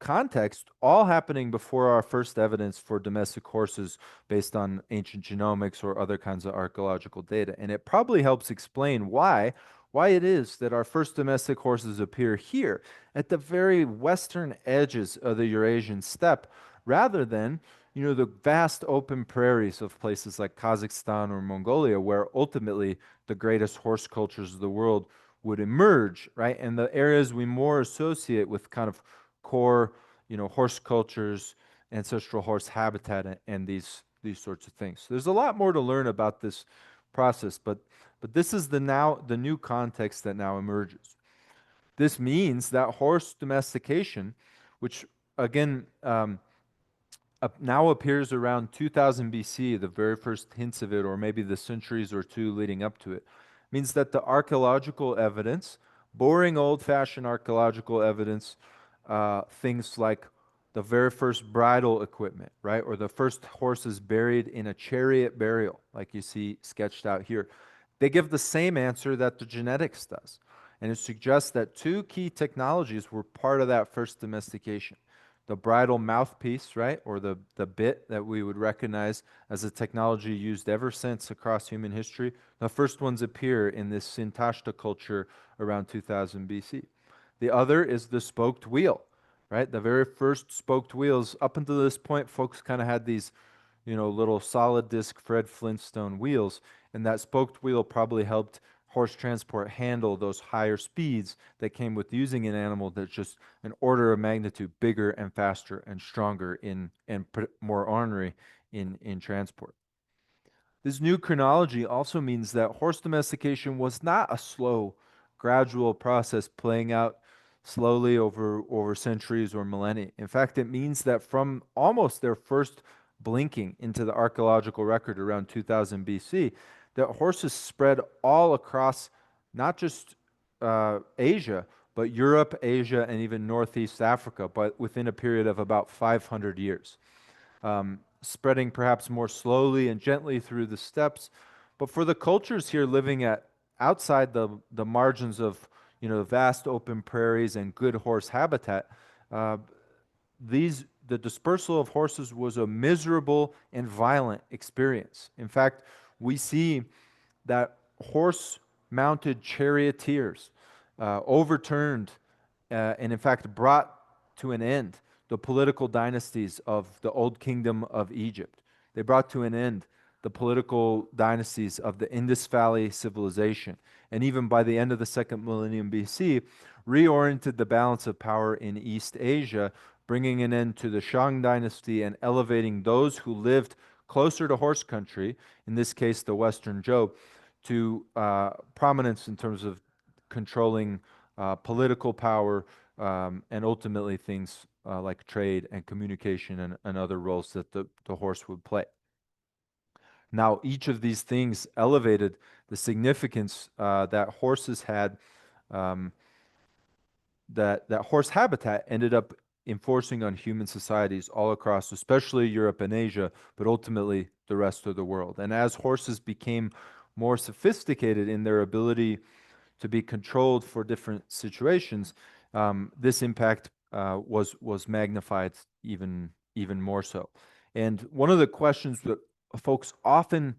B: context all happening before our first evidence for domestic horses based on ancient genomics or other kinds of archaeological data. And it probably helps explain why it is that our first domestic horses appear here at the very western edges of the Eurasian steppe rather than the vast open prairies of places like Kazakhstan or Mongolia, where ultimately the greatest horse cultures of the world would emerge, right? And the areas we more associate with kind of core, horse cultures, ancestral horse habitat, and these sorts of things. So there's a lot more to learn about this process, but this is the new context that now emerges. This means that horse domestication, which again now appears around 2000 BC, the very first hints of it, or maybe the centuries or two leading up to it, means that the archaeological evidence, boring old fashioned archaeological evidence, things like the very first bridal equipment, right? Or the first horses buried in a chariot burial, like you see sketched out here, they give the same answer that the genetics does. And it suggests that two key technologies were part of that first domestication: the bridal mouthpiece, right, or the bit that we would recognize as a technology used ever since across human history. The first ones appear in this Sintashta culture around 2000 BC. The other is the spoked wheel, right? The very first spoked wheels. Up until this point, folks kind of had these, little solid disc Fred Flintstone wheels, and that spoked wheel probably helped horse transport handle those higher speeds that came with using an animal that's just an order of magnitude bigger and faster and stronger and more ornery in transport. This new chronology also means that horse domestication was not a slow, gradual process playing out slowly over centuries or millennia. In fact, it means that from almost their first blinking into the archaeological record around 2000 BC, that horses spread all across not just Asia, but Europe, Asia, and even Northeast Africa, but within a period of about 500 years, spreading perhaps more slowly and gently through the steppes. But for the cultures here living outside the margins of vast open prairies and good horse habitat, uh, the dispersal of horses was a miserable and violent experience. In fact, we see that horse-mounted charioteers overturned and in fact brought to an end the political dynasties of the Old Kingdom of Egypt. They brought to an end the political dynasties of the Indus Valley civilization. And even by the end of the second millennium BC, reoriented the balance of power in East Asia, bringing an end to the Shang dynasty and elevating those who lived closer to horse country, in this case the Western Zhou, to prominence in terms of controlling political power and ultimately things like trade and communication and other roles that the horse would play. Now, each of these things elevated the significance that horses had, um, that horse habitat ended up enforcing on human societies all across, especially Europe and Asia, but ultimately the rest of the world. And as horses became more sophisticated in their ability to be controlled for different situations, this impact was magnified even more so. And one of the questions that folks often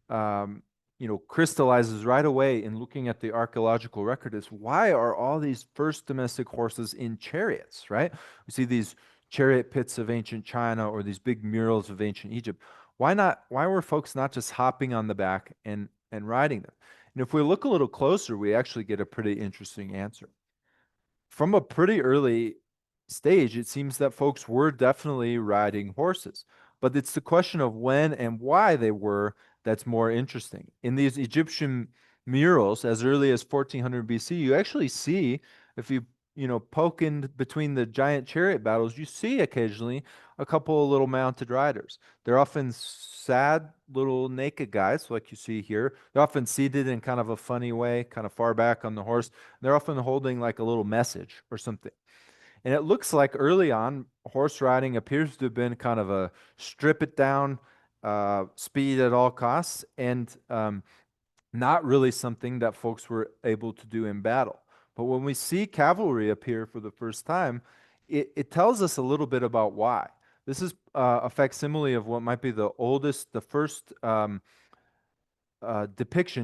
B: um, crystallizes right away in looking at the archaeological record is why are all these first domestic horses in chariots, right? We see these chariot pits of ancient China or these big murals of ancient Egypt. Why not? Why were folks not just hopping on the back and riding them? And if we look a little closer, we actually get a pretty interesting answer. From a pretty early stage, it seems that folks were definitely riding horses, but it's the question of when and why they were that's more interesting. In these Egyptian murals, as early as 1400 BC, you actually see, if you poke in between the giant chariot battles, you see occasionally a couple of little mounted riders. They're often sad little naked guys, like you see here. They're often seated in kind of a funny way, kind of far back on the horse. They're often holding like a little message or something. And it looks like early on, horse riding appears to have been kind of a strip it down, speed at all costs, and not really something that folks were able to do in battle. But when we see cavalry appear for the first time, it tells us a little bit about why. This is a facsimile of what might be the first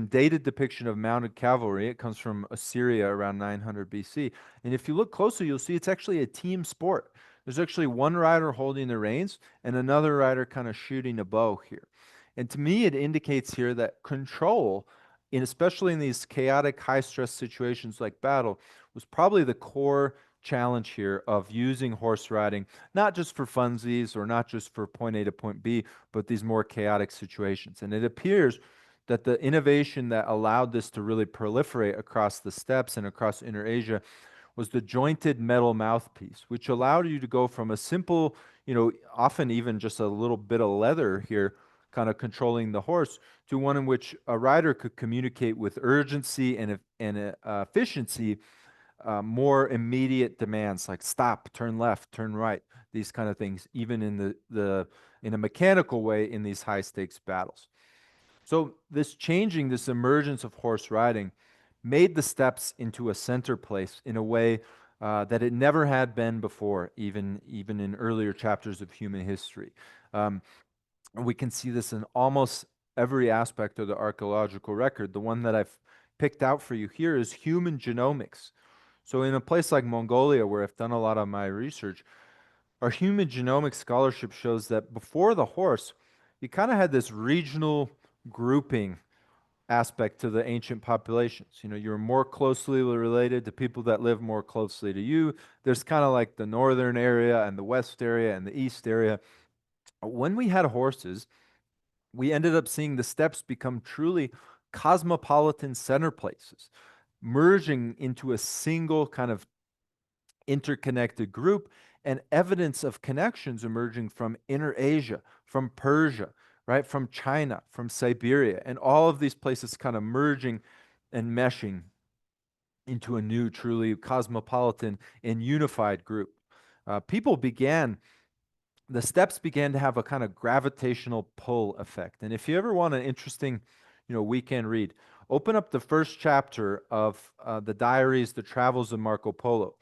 B: dated depiction of mounted cavalry. It comes from Assyria around 900 BC. And if you look closer, you'll see it's actually a team sport. There's actually one rider holding the reins and another rider kind of shooting a bow here. And to me, it indicates here that control, especially in these chaotic, high stress situations like battle, was probably the core challenge here of using horse riding, not just for funsies or not just for point A to point B, but these more chaotic situations. And it appears that the innovation that allowed this to really proliferate across the steppes and across Inner Asia was the jointed metal mouthpiece, which allowed you to go from a simple, often even just a little bit of leather here, kind of controlling the horse, to one in which a rider could communicate with urgency and efficiency, more immediate demands like stop, turn left, turn right, these kind of things, even in the in a mechanical way in these high stakes battles. So this emergence of horse riding made the steppes into a center place in a way that it never had been before, even in earlier chapters of human history. Um, and we can see this in almost every aspect of the archaeological record. The one that I've picked out for you here is human genomics. So in a place like Mongolia, where I've done a lot of my research, our human genomic scholarship shows that before the horse, you kind of had this regional grouping aspect to the ancient populations. You're more closely related to people that live more closely to you. There's kind of like the northern area and the west area and the east area. When we had horses, we ended up seeing the steppes become truly cosmopolitan center places, merging into a single kind of interconnected group, and evidence of connections emerging from Inner Asia, from Persia, right, from China, from Siberia, and all of these places kind of merging and meshing into a new, truly cosmopolitan and unified group. People began The steps began to have a kind of gravitational pull effect. And if you ever want an interesting, weekend read, open up the first chapter of the diaries, the travels of Marco Polo,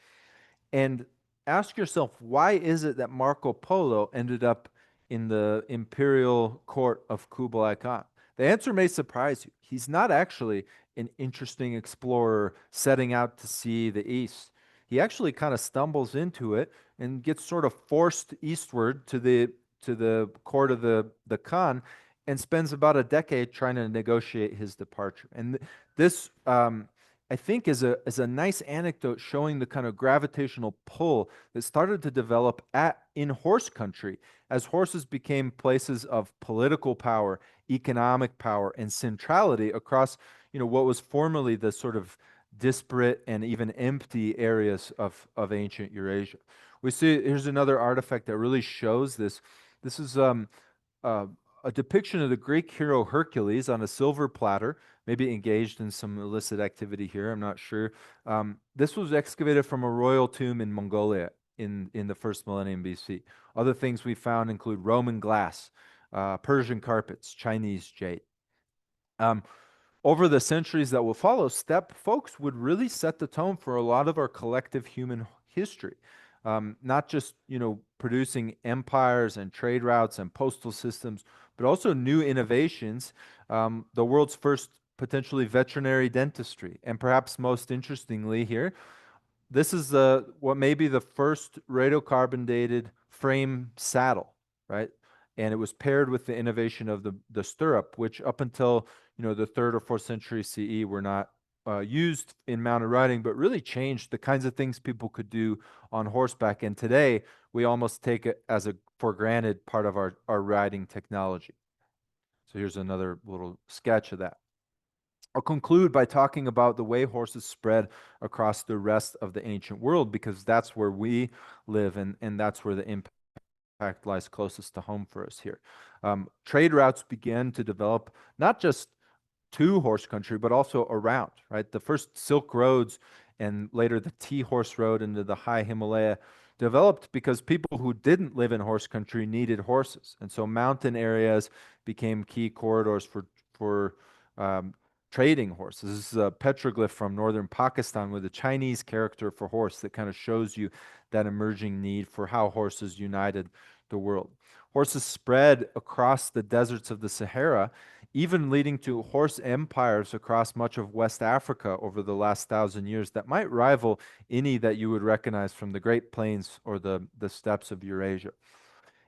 B: and ask yourself, why is it that Marco Polo ended up in the imperial court of Kublai Khan? The answer may surprise you. He's not actually an interesting explorer setting out to see the East. He actually kind of stumbles into it and gets sort of forced eastward to the court of the Khan, and spends about a decade trying to negotiate his departure. And this I think is a nice anecdote showing the kind of gravitational pull that started to develop in horse country as horses became places of political power, economic power, and centrality across, what was formerly the sort of disparate and even empty areas of ancient Eurasia. We see here's another artifact that really shows this. This is a depiction of the Greek hero Hercules on a silver platter, maybe engaged in some illicit activity here, I'm not sure. This was excavated from a royal tomb in Mongolia in the first millennium BC. Other things we found include Roman glass, Persian carpets, Chinese jade. Um, Over the centuries that will follow, steppe folks would really set the tone for a lot of our collective human history. Not just, producing empires and trade routes and postal systems, but also new innovations, the world's first potentially veterinary dentistry, and perhaps most interestingly here, this is what may be the first radiocarbon dated frame saddle, right? And it was paired with the innovation of the stirrup, which up until the third or fourth century CE were not used in mounted riding, but really changed the kinds of things people could do on horseback. And today we almost take it as a for granted part of our riding technology. So here's another little sketch of that. I'll conclude by talking about the way horses spread across the rest of the ancient world, because that's where we live, and that's where the impact lies closest to home for us here. Trade routes began to develop not just to horse country, but also around, right? The first Silk Roads and later the Tea Horse Road into the high Himalaya developed because people who didn't live in horse country needed horses. And so mountain areas became key corridors for um, trading horses. This is a petroglyph from northern Pakistan with a Chinese character for horse that kind of shows you that emerging need for how horses united the world. Horses spread across the deserts of the Sahara, even leading to horse empires across much of West Africa over the last 1,000 years that might rival any that you would recognize from the Great Plains or the steppes of Eurasia.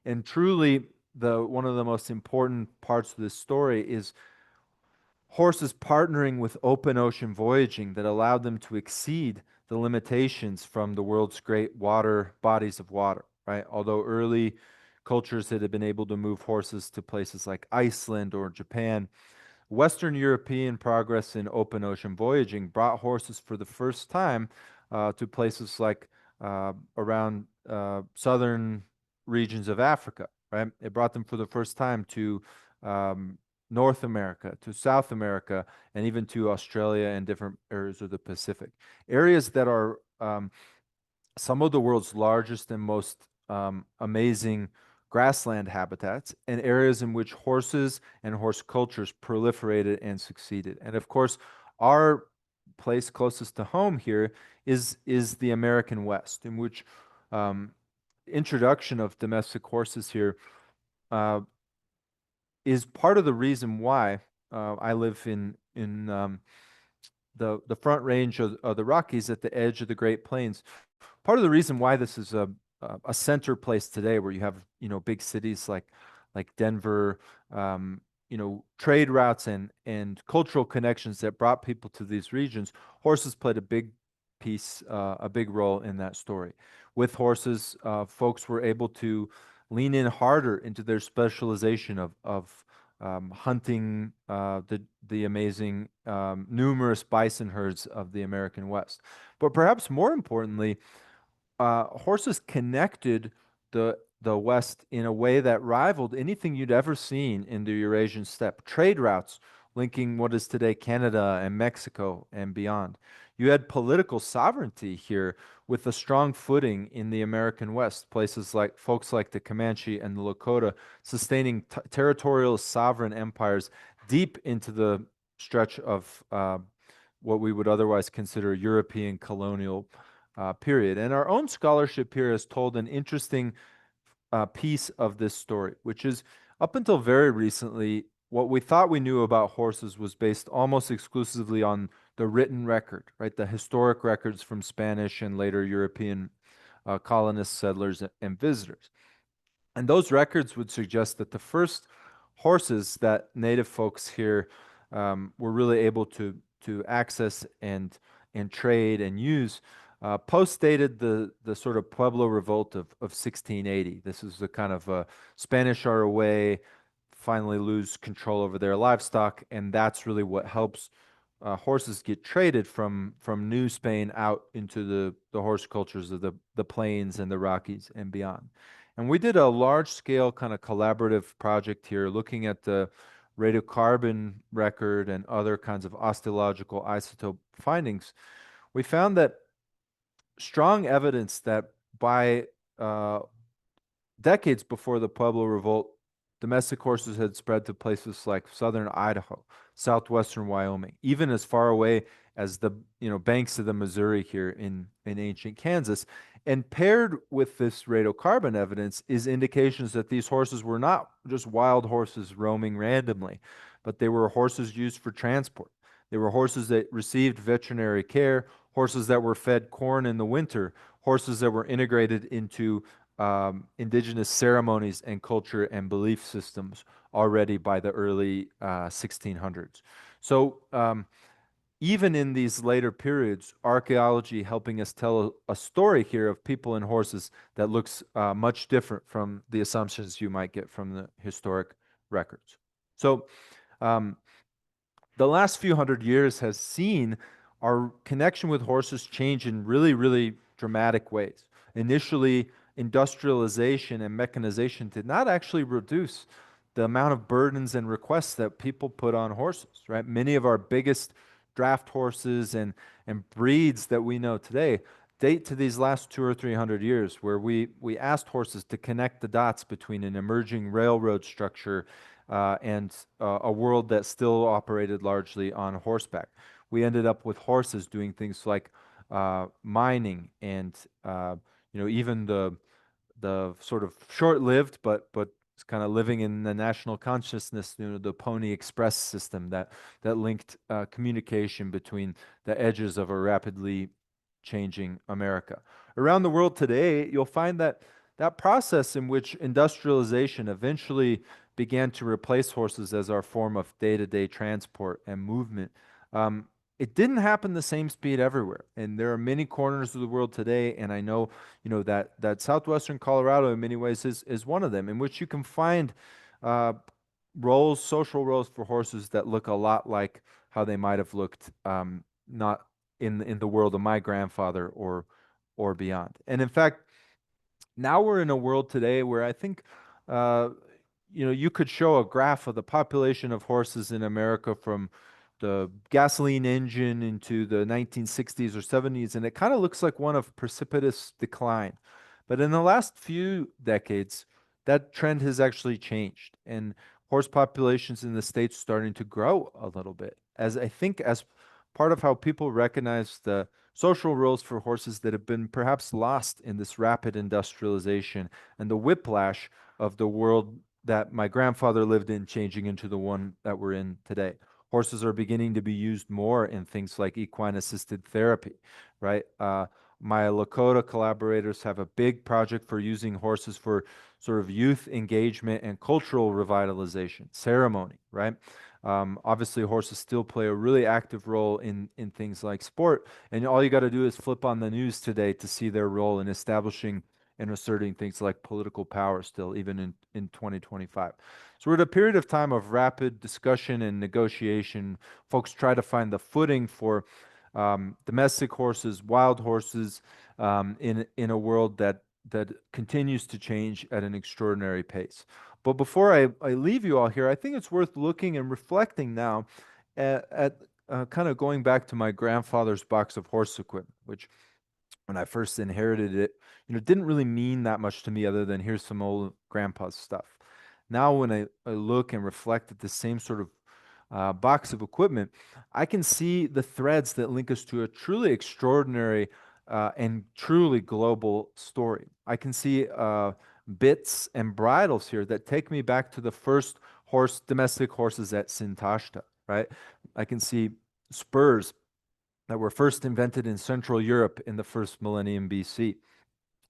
B: And truly, one of the most important parts of this story is horses partnering with open ocean voyaging that allowed them to exceed the limitations from the world's great water bodies of water, right? Although early cultures had been able to move horses to places like Iceland or Japan, Western European progress in open ocean voyaging brought horses for the first time to places like around southern regions of Africa, right? It brought them for the first time to um, North America, to South America, and even to Australia and different areas of the Pacific. Areas that are some of the world's largest and most amazing grassland habitats, and areas in which horses and horse cultures proliferated and succeeded. And of course, our place closest to home here is the American West, in which um, introduction of domestic horses here uh, is part of the reason why I live in the Front Range of the Rockies at the edge of the Great Plains. Part of the reason why this is a center place today, where you have big cities like Denver, trade routes and cultural connections that brought people to these regions, horses played a big role in that story. With horses, folks were able to lean in harder into their specialization of hunting the amazing numerous bison herds of the American West. But perhaps more importantly, horses connected the West in a way that rivaled anything you'd ever seen in the Eurasian steppe. Trade routes linking what is today Canada and Mexico and beyond. You had political sovereignty here with a strong footing in the American West, places like folks like the Comanche and the Lakota sustaining territorial sovereign empires deep into the stretch of what we would otherwise consider European colonial period. And our own scholarship here has told an interesting piece of this story, which is up until very recently, what we thought we knew about horses was based almost exclusively on the written record, right? The historic records from Spanish and later European colonists, settlers, and visitors. And those records would suggest that the first horses that native folks here were really able to access and trade and use post-dated the sort of Pueblo Revolt of 1680. This is the kind of Spanish are away, finally lose control over their livestock, and that's really what helps horses get traded from New Spain out into the horse cultures of the plains and the Rockies and beyond. And we did a large scale kind of collaborative project here looking at the radiocarbon record and other kinds of osteological isotope findings. We found that strong evidence that by uh, decades before the Pueblo Revolt, domestic horses had spread to places like southern Idaho, southwestern Wyoming, even as far away as the banks of the Missouri here in ancient Kansas. And paired with this radiocarbon evidence is indications that these horses were not just wild horses roaming randomly, but they were horses used for transport. They were horses that received veterinary care, horses that were fed corn in the winter, horses that were integrated into indigenous ceremonies and culture and belief systems already by the early 1600s. So even in these later periods, archaeology helping us tell a story here of people and horses that looks much different from the assumptions you might get from the historic records. So um, the last few hundred years has seen our connection with horses change in really, really dramatic ways. Initially, industrialization and mechanization did not actually reduce the amount of burdens and requests that people put on horses, right? Many of our biggest draft horses and breeds that we know today date to these last 200 or 300 years, where we asked horses to connect the dots between an emerging railroad structure and a world that still operated largely on horseback. We ended up with horses doing things like mining and even the sort of short-lived but it's kind of living in the national consciousness, the Pony Express system that linked communication between the edges of a rapidly changing America. Around the world today, you'll find that that process in which industrialization eventually began to replace horses as our form of day-to-day transport and movement, it didn't happen the same speed everywhere. And there are many corners of the world today, and I know, that southwestern Colorado in many ways is one of them, in which you can find uh, social roles for horses that look a lot like how they might have looked, not in the world of my grandfather or beyond. And in fact, now we're in a world today where I think, uh, you could show a graph of the population of horses in America from the gasoline engine into the 1960s or 70s, and it kind of looks like one of precipitous decline. But in the last few decades, that trend has actually changed, and horse populations in the states starting to grow a little bit, as I think as part of how people recognize the social roles for horses that have been perhaps lost in this rapid industrialization and the whiplash of the world that my grandfather lived in changing into the one that we're in today. Horses are beginning to be used more in things like equine assisted therapy, right? My Lakota collaborators have a big project for using horses for sort of youth engagement and cultural revitalization, ceremony, right? Obviously, horses still play a really active role in things like sport, and all you got to do is flip on the news today to see their role in establishing and asserting things like political power still, even in 2025. So we're at a period of time of rapid discussion and negotiation. Folks try to find the footing for domestic horses, wild horses, in a world that continues to change at an extraordinary pace. But before I leave you all here, I think it's worth looking and reflecting now at kind of going back to my grandfather's box of horse equipment, which when I first inherited it, didn't really mean that much to me other than here's some old grandpa's stuff. Now, when I look and reflect at the same sort of box of equipment, I can see the threads that link us to a truly extraordinary and truly global story. I can see bits and bridles here that take me back to the first domestic horses at Sintashta, right? I can see spurs that were first invented in Central Europe in the first millennium BC,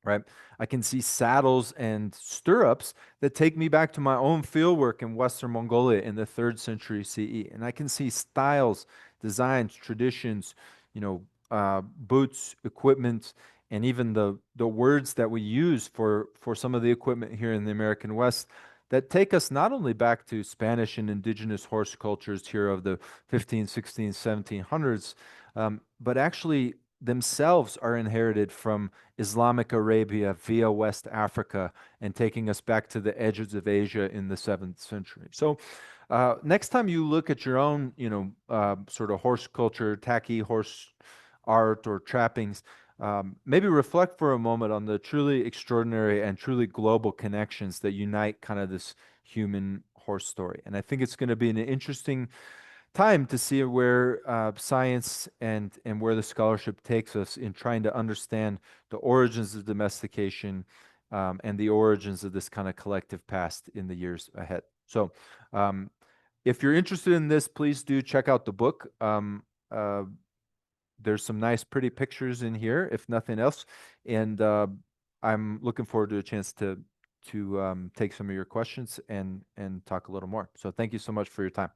B: right? I can see saddles and stirrups that take me back to my own fieldwork in Western Mongolia in the 3rd century CE. And I can see styles, designs, traditions, boots, equipment, and even the words that we use for some of the equipment here in the American West that take us not only back to Spanish and indigenous horse cultures here of the 15, 16, 1700s, but actually themselves are inherited from Islamic Arabia via West Africa and taking us back to the edges of Asia in the 7th century. So, next time you look at your own, sort of horse culture, tacky horse art or trappings, maybe reflect for a moment on the truly extraordinary and truly global connections that unite kind of this human horse story. And I think it's going to be an interesting time to see where science and where the scholarship takes us in trying to understand the origins of domestication, and the origins of this kind of collective past in the years ahead. So, um, if you're interested in this, please do check out the book. There's some nice, pretty pictures in here, if nothing else, and I'm looking forward to a chance to take some of your questions and talk a little more. So, thank you so much for your time.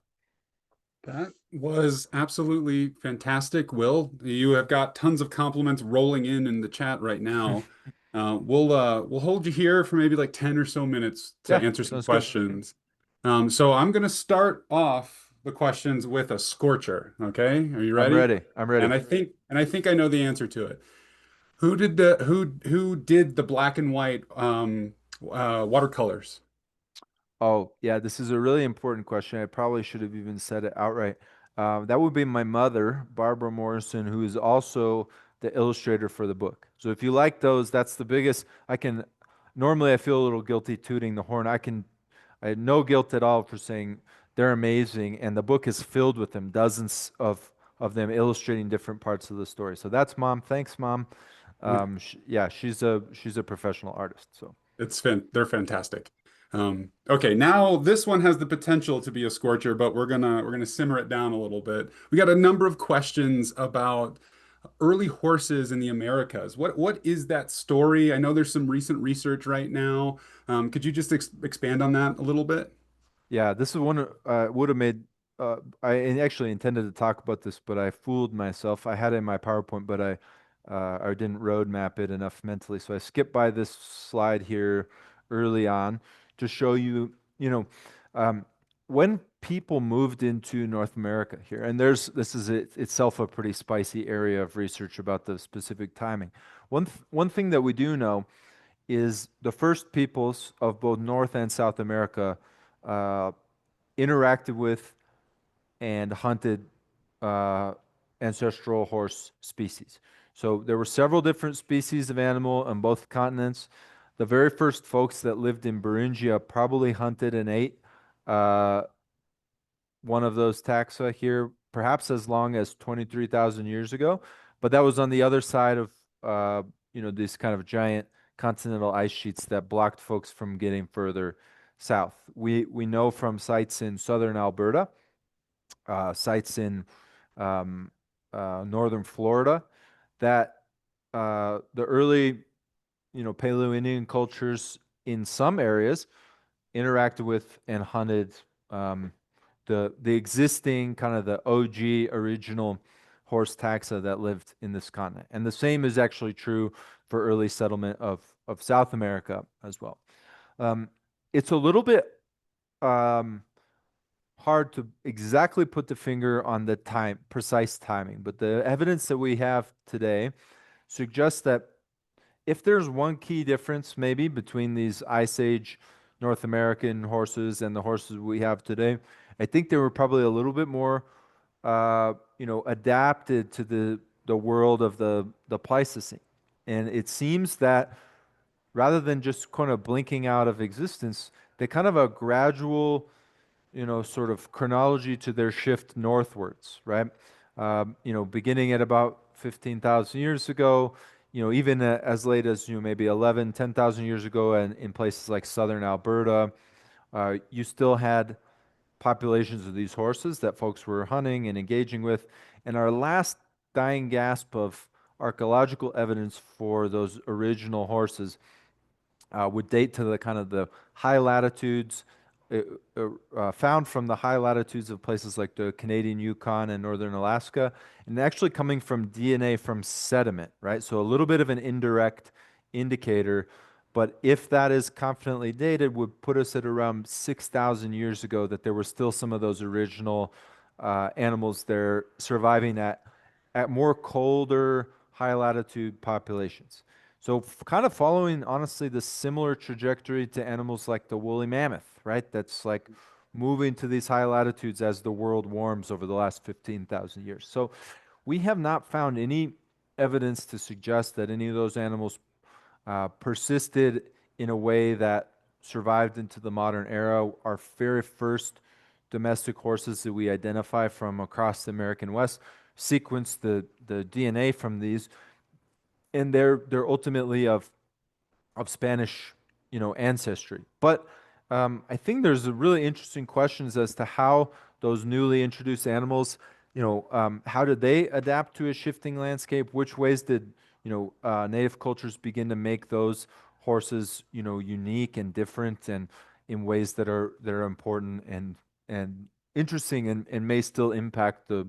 A: That was absolutely fantastic, Will. You have got tons of compliments rolling in the chat right now. We'll hold you here for maybe like 10 or so minutes to
B: Yeah,
A: answer some
B: sounds good.
A: questions. So I'm going to start off the questions with a scorcher. Okay, are you
B: I'm
A: ready?
B: ready. I'm ready.
A: And I think I know the answer to it. Who did the black and white watercolors?
B: Oh, yeah, this is a really important question. I probably should have even said it outright. That would be my mother, Barbara Morrison, who is also the illustrator for the book. So if you like those, that's the biggest. Normally I feel a little guilty tooting the horn. I had no guilt at all for saying they're amazing, and the book is filled with them, dozens of them illustrating different parts of the story. So that's mom. Thanks, mom. Yeah, she's a professional artist. So.
A: They're fantastic. Okay, now this one has the potential to be a scorcher, but we're gonna simmer it down a little bit. We got a number of questions about early horses in the Americas. What is that story? I know there's some recent research right now. Could you just expand on that a little bit?
B: Yeah, this is one would have made. I actually intended to talk about this, but I fooled myself. I had it in my PowerPoint, but I didn't roadmap it enough mentally, so I skipped by this slide here early on to show you, um, when people moved into North America here, and this is itself a pretty spicy area of research about the specific timing. One thing that we do know is the first peoples of both North and South America uh, interacted with and hunted uh, ancestral horse species. So there were several different species of animal on both continents. The very first folks that lived in Beringia probably hunted and ate uh, one of those taxa here, perhaps as long as 23,000 years ago. But that was on the other side of these kind of giant continental ice sheets that blocked folks from getting further south. We know from sites in southern Alberta, sites in um, northern Florida, that the early Paleo-Indian cultures in some areas interacted with and hunted um, the existing kind of the OG original horse taxa that lived in this continent. And the same is actually true for early settlement of South America as well. Um, it's a little bit um, hard to exactly put the finger on the precise timing, but the evidence that we have today suggests that if there's one key difference maybe between these Ice Age North American horses and the horses we have today, I think they were probably a little bit more, adapted to the world of the Pleistocene. And it seems that rather than just kind of blinking out of existence, they kind of a gradual, sort of chronology to their shift northwards, right? Beginning at about 15,000 years ago, even as late as, maybe 11, 10,000 years ago, and in places like southern Alberta, you still had populations of these horses that folks were hunting and engaging with. And our last dying gasp of archaeological evidence for those original horses would date to the kind of the high latitudes, uh, found from the high latitudes of places like the Canadian Yukon and northern Alaska, and actually coming from DNA from sediment, right? So a little bit of an indirect indicator, but if that is confidently dated, would put us at around 6,000 years ago that there were still some of those original animals there surviving at more colder, high latitude populations. So, kind of following, honestly, the similar trajectory to animals like the woolly mammoth, right? That's like moving to these high latitudes as the world warms over the last 15,000 years. So, we have not found any evidence to suggest that any of those animals persisted in a way that survived into the modern era. Our very first domestic horses that we identify from across the American West sequence the DNA from these, and they're ultimately of Spanish, ancestry. But I think there's a really interesting questions as to how those newly introduced animals, how did they adapt to a shifting landscape? Which ways did, native cultures begin to make those horses, unique and different, and in ways that are important and interesting and may still impact the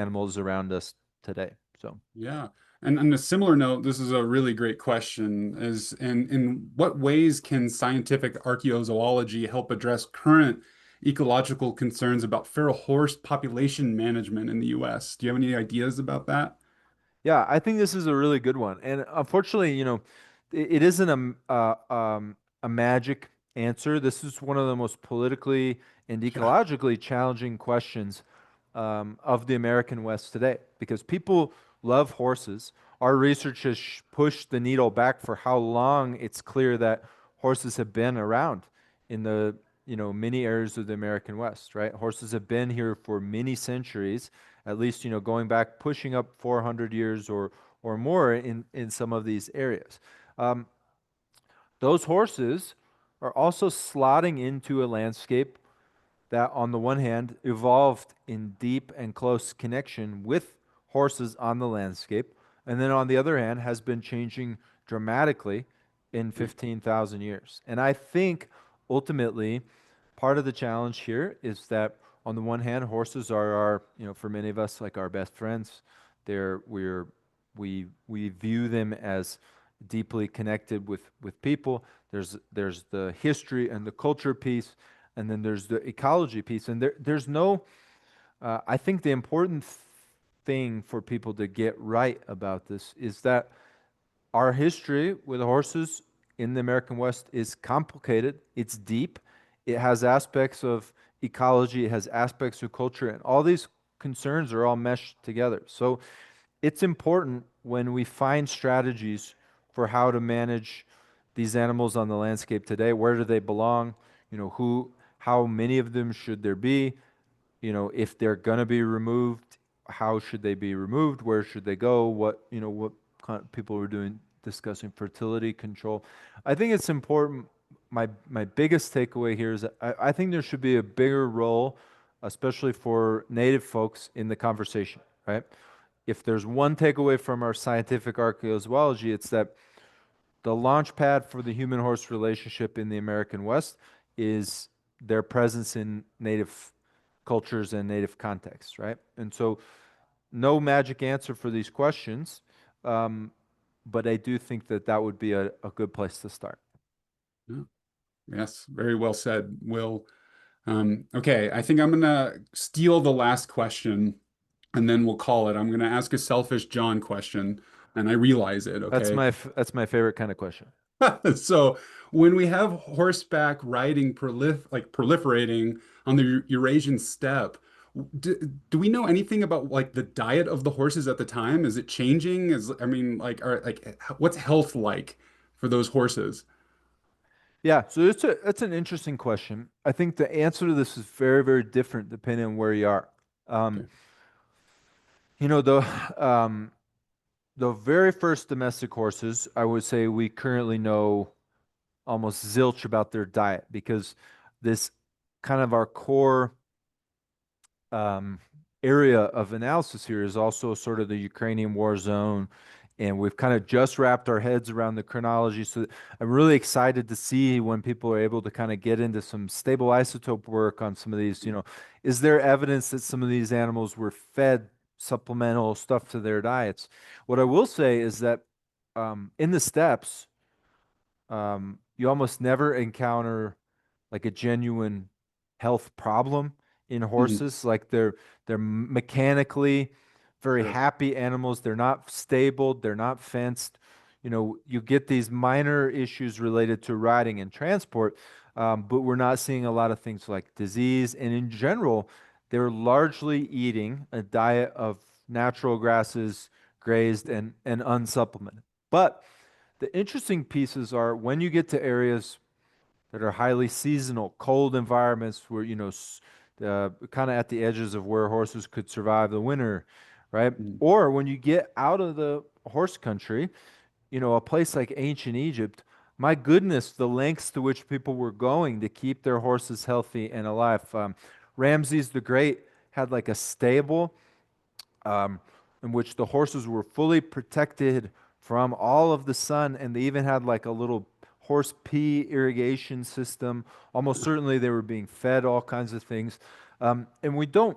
B: animals around us today. So.
A: Yeah. And on a similar note, this is a really great question, is in what ways can scientific archaeozoology help address current ecological concerns about feral horse population management in the US? Do you have any ideas about that?
B: Yeah, I think this is a really good one. And unfortunately, it isn't a magic answer. This is one of the most politically and
A: Yeah.
B: ecologically challenging questions of the American West today because people love horses. Our research has pushed the needle back for how long it's clear that horses have been around in the many areas of the American West, right? Horses have been here for many centuries, at least going back pushing up 400 years or more in some of these areas. Um, those horses are also slotting into a landscape that, on the one hand, evolved in deep and close connection with horses on the landscape, and then on the other hand, has been changing dramatically in
A: Right.
B: 15,000 years. And I think ultimately, part of the challenge here is that, on the one hand, horses are our, for many of us, like our best friends. We view them as deeply connected with people. There's the history and the culture piece, and then there's the ecology piece. And there's no, I think the important thing for people to get right about this is that our history with horses in the American West is complicated, it's deep, it has aspects of ecology, it has aspects of culture, and all these concerns are all meshed together. So it's important when we find strategies for how to manage these animals on the landscape today. Where do they belong? How many of them should there be? If they're going to be removed, how should they be removed? Where should they go? What kind of people were doing discussing fertility control. I think it's important. My biggest takeaway here is that I think there should be a bigger role, especially for native folks in the conversation, right? If there's one takeaway from our scientific archaeozoology, it's that the launch pad for the human horse relationship in the American West is their presence in native cultures and native contexts, right? And so, no magic answer for these questions, um, but I do think that that would be a good place to start.
A: Yeah. Yes, very well said, Will. Okay, I think I'm gonna steal the last question and then we'll call it. I'm gonna ask a selfish John question, and I realize it, okay?
B: That's my favorite kind of question.
A: So when we have horseback riding proliferating on the Eurasian steppe, do we know anything about like the diet of the horses at the time? Is it changing? I mean, what's health like for those horses?
B: Yeah, so that's an interesting question. I think the answer to this is very, very different depending on where you are. Um,
A: Okay.
B: you know, the um, the very first domestic horses, I would say we currently know almost zilch about their diet because this kind of our core um, area of analysis here is also sort of the Ukrainian war zone. And we've kind of just wrapped our heads around the chronology. So I'm really excited to see when people are able to kind of get into some stable isotope work on some of these. Is there evidence that some of these animals were fed supplemental stuff to their diets? What I will say is that in the steppes, you almost never encounter like a genuine health problem in
A: Mhm.
B: horses. Like they're mechanically very
A: Sure.
B: happy animals. They're not stabled, they're not fenced. You get these minor issues related to riding and transport, but we're not seeing a lot of things like disease. And in general, they're largely eating a diet of natural grasses, grazed and unsupplemented. But the interesting pieces are when you get to areas that are highly seasonal, cold environments where, kind of at the edges of where horses could survive the winter, right?
A: Mm.
B: Or when you get out of the horse country, a place like ancient Egypt, my goodness, the lengths to which people were going to keep their horses healthy and alive. Ramses the Great had like a stable um, in which the horses were fully protected from all of the sun, and they even had like a little horse pee irrigation system. Almost certainly, they were being fed all kinds of things. And we don't,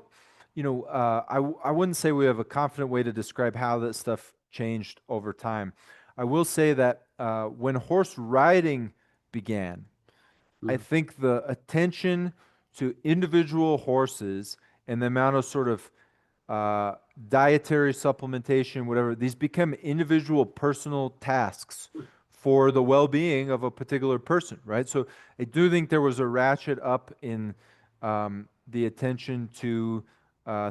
B: I wouldn't say we have a confident way to describe how that stuff changed over time. I will say that when horse riding began, I
A: Uh,
B: think the attention to individual horses and the amount of sort of uh, dietary supplementation, whatever, these become individual personal tasks for the well-being of a particular person, right? So I do think there was a ratchet up in the attention to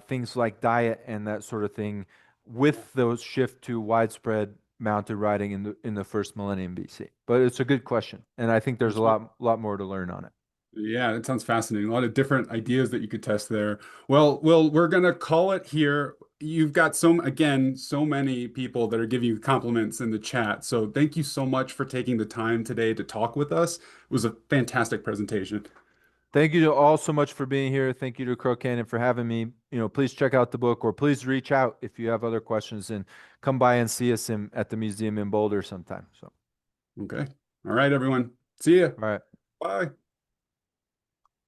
B: things like diet and that sort of thing with those shift to widespread mounted riding in the first millennium BC. But it's a good question, and I think there's a
A: That's right.
B: lot more to learn on it.
A: Yeah, it sounds fascinating. A lot of different ideas that you could test there. Well, we're gonna call it here. You've got again, so many people that are giving you compliments in the chat. So thank you so much for taking the time today to talk with us. It was a fantastic presentation.
B: Thank you to all so much for being here. Thank you to Crow Canyon for having me. Please check out the book or please reach out if you have other questions and come by and see us at the museum in Boulder sometime. So,
A: Okay. All right, everyone. See ya.
B: all right.
A: Bye.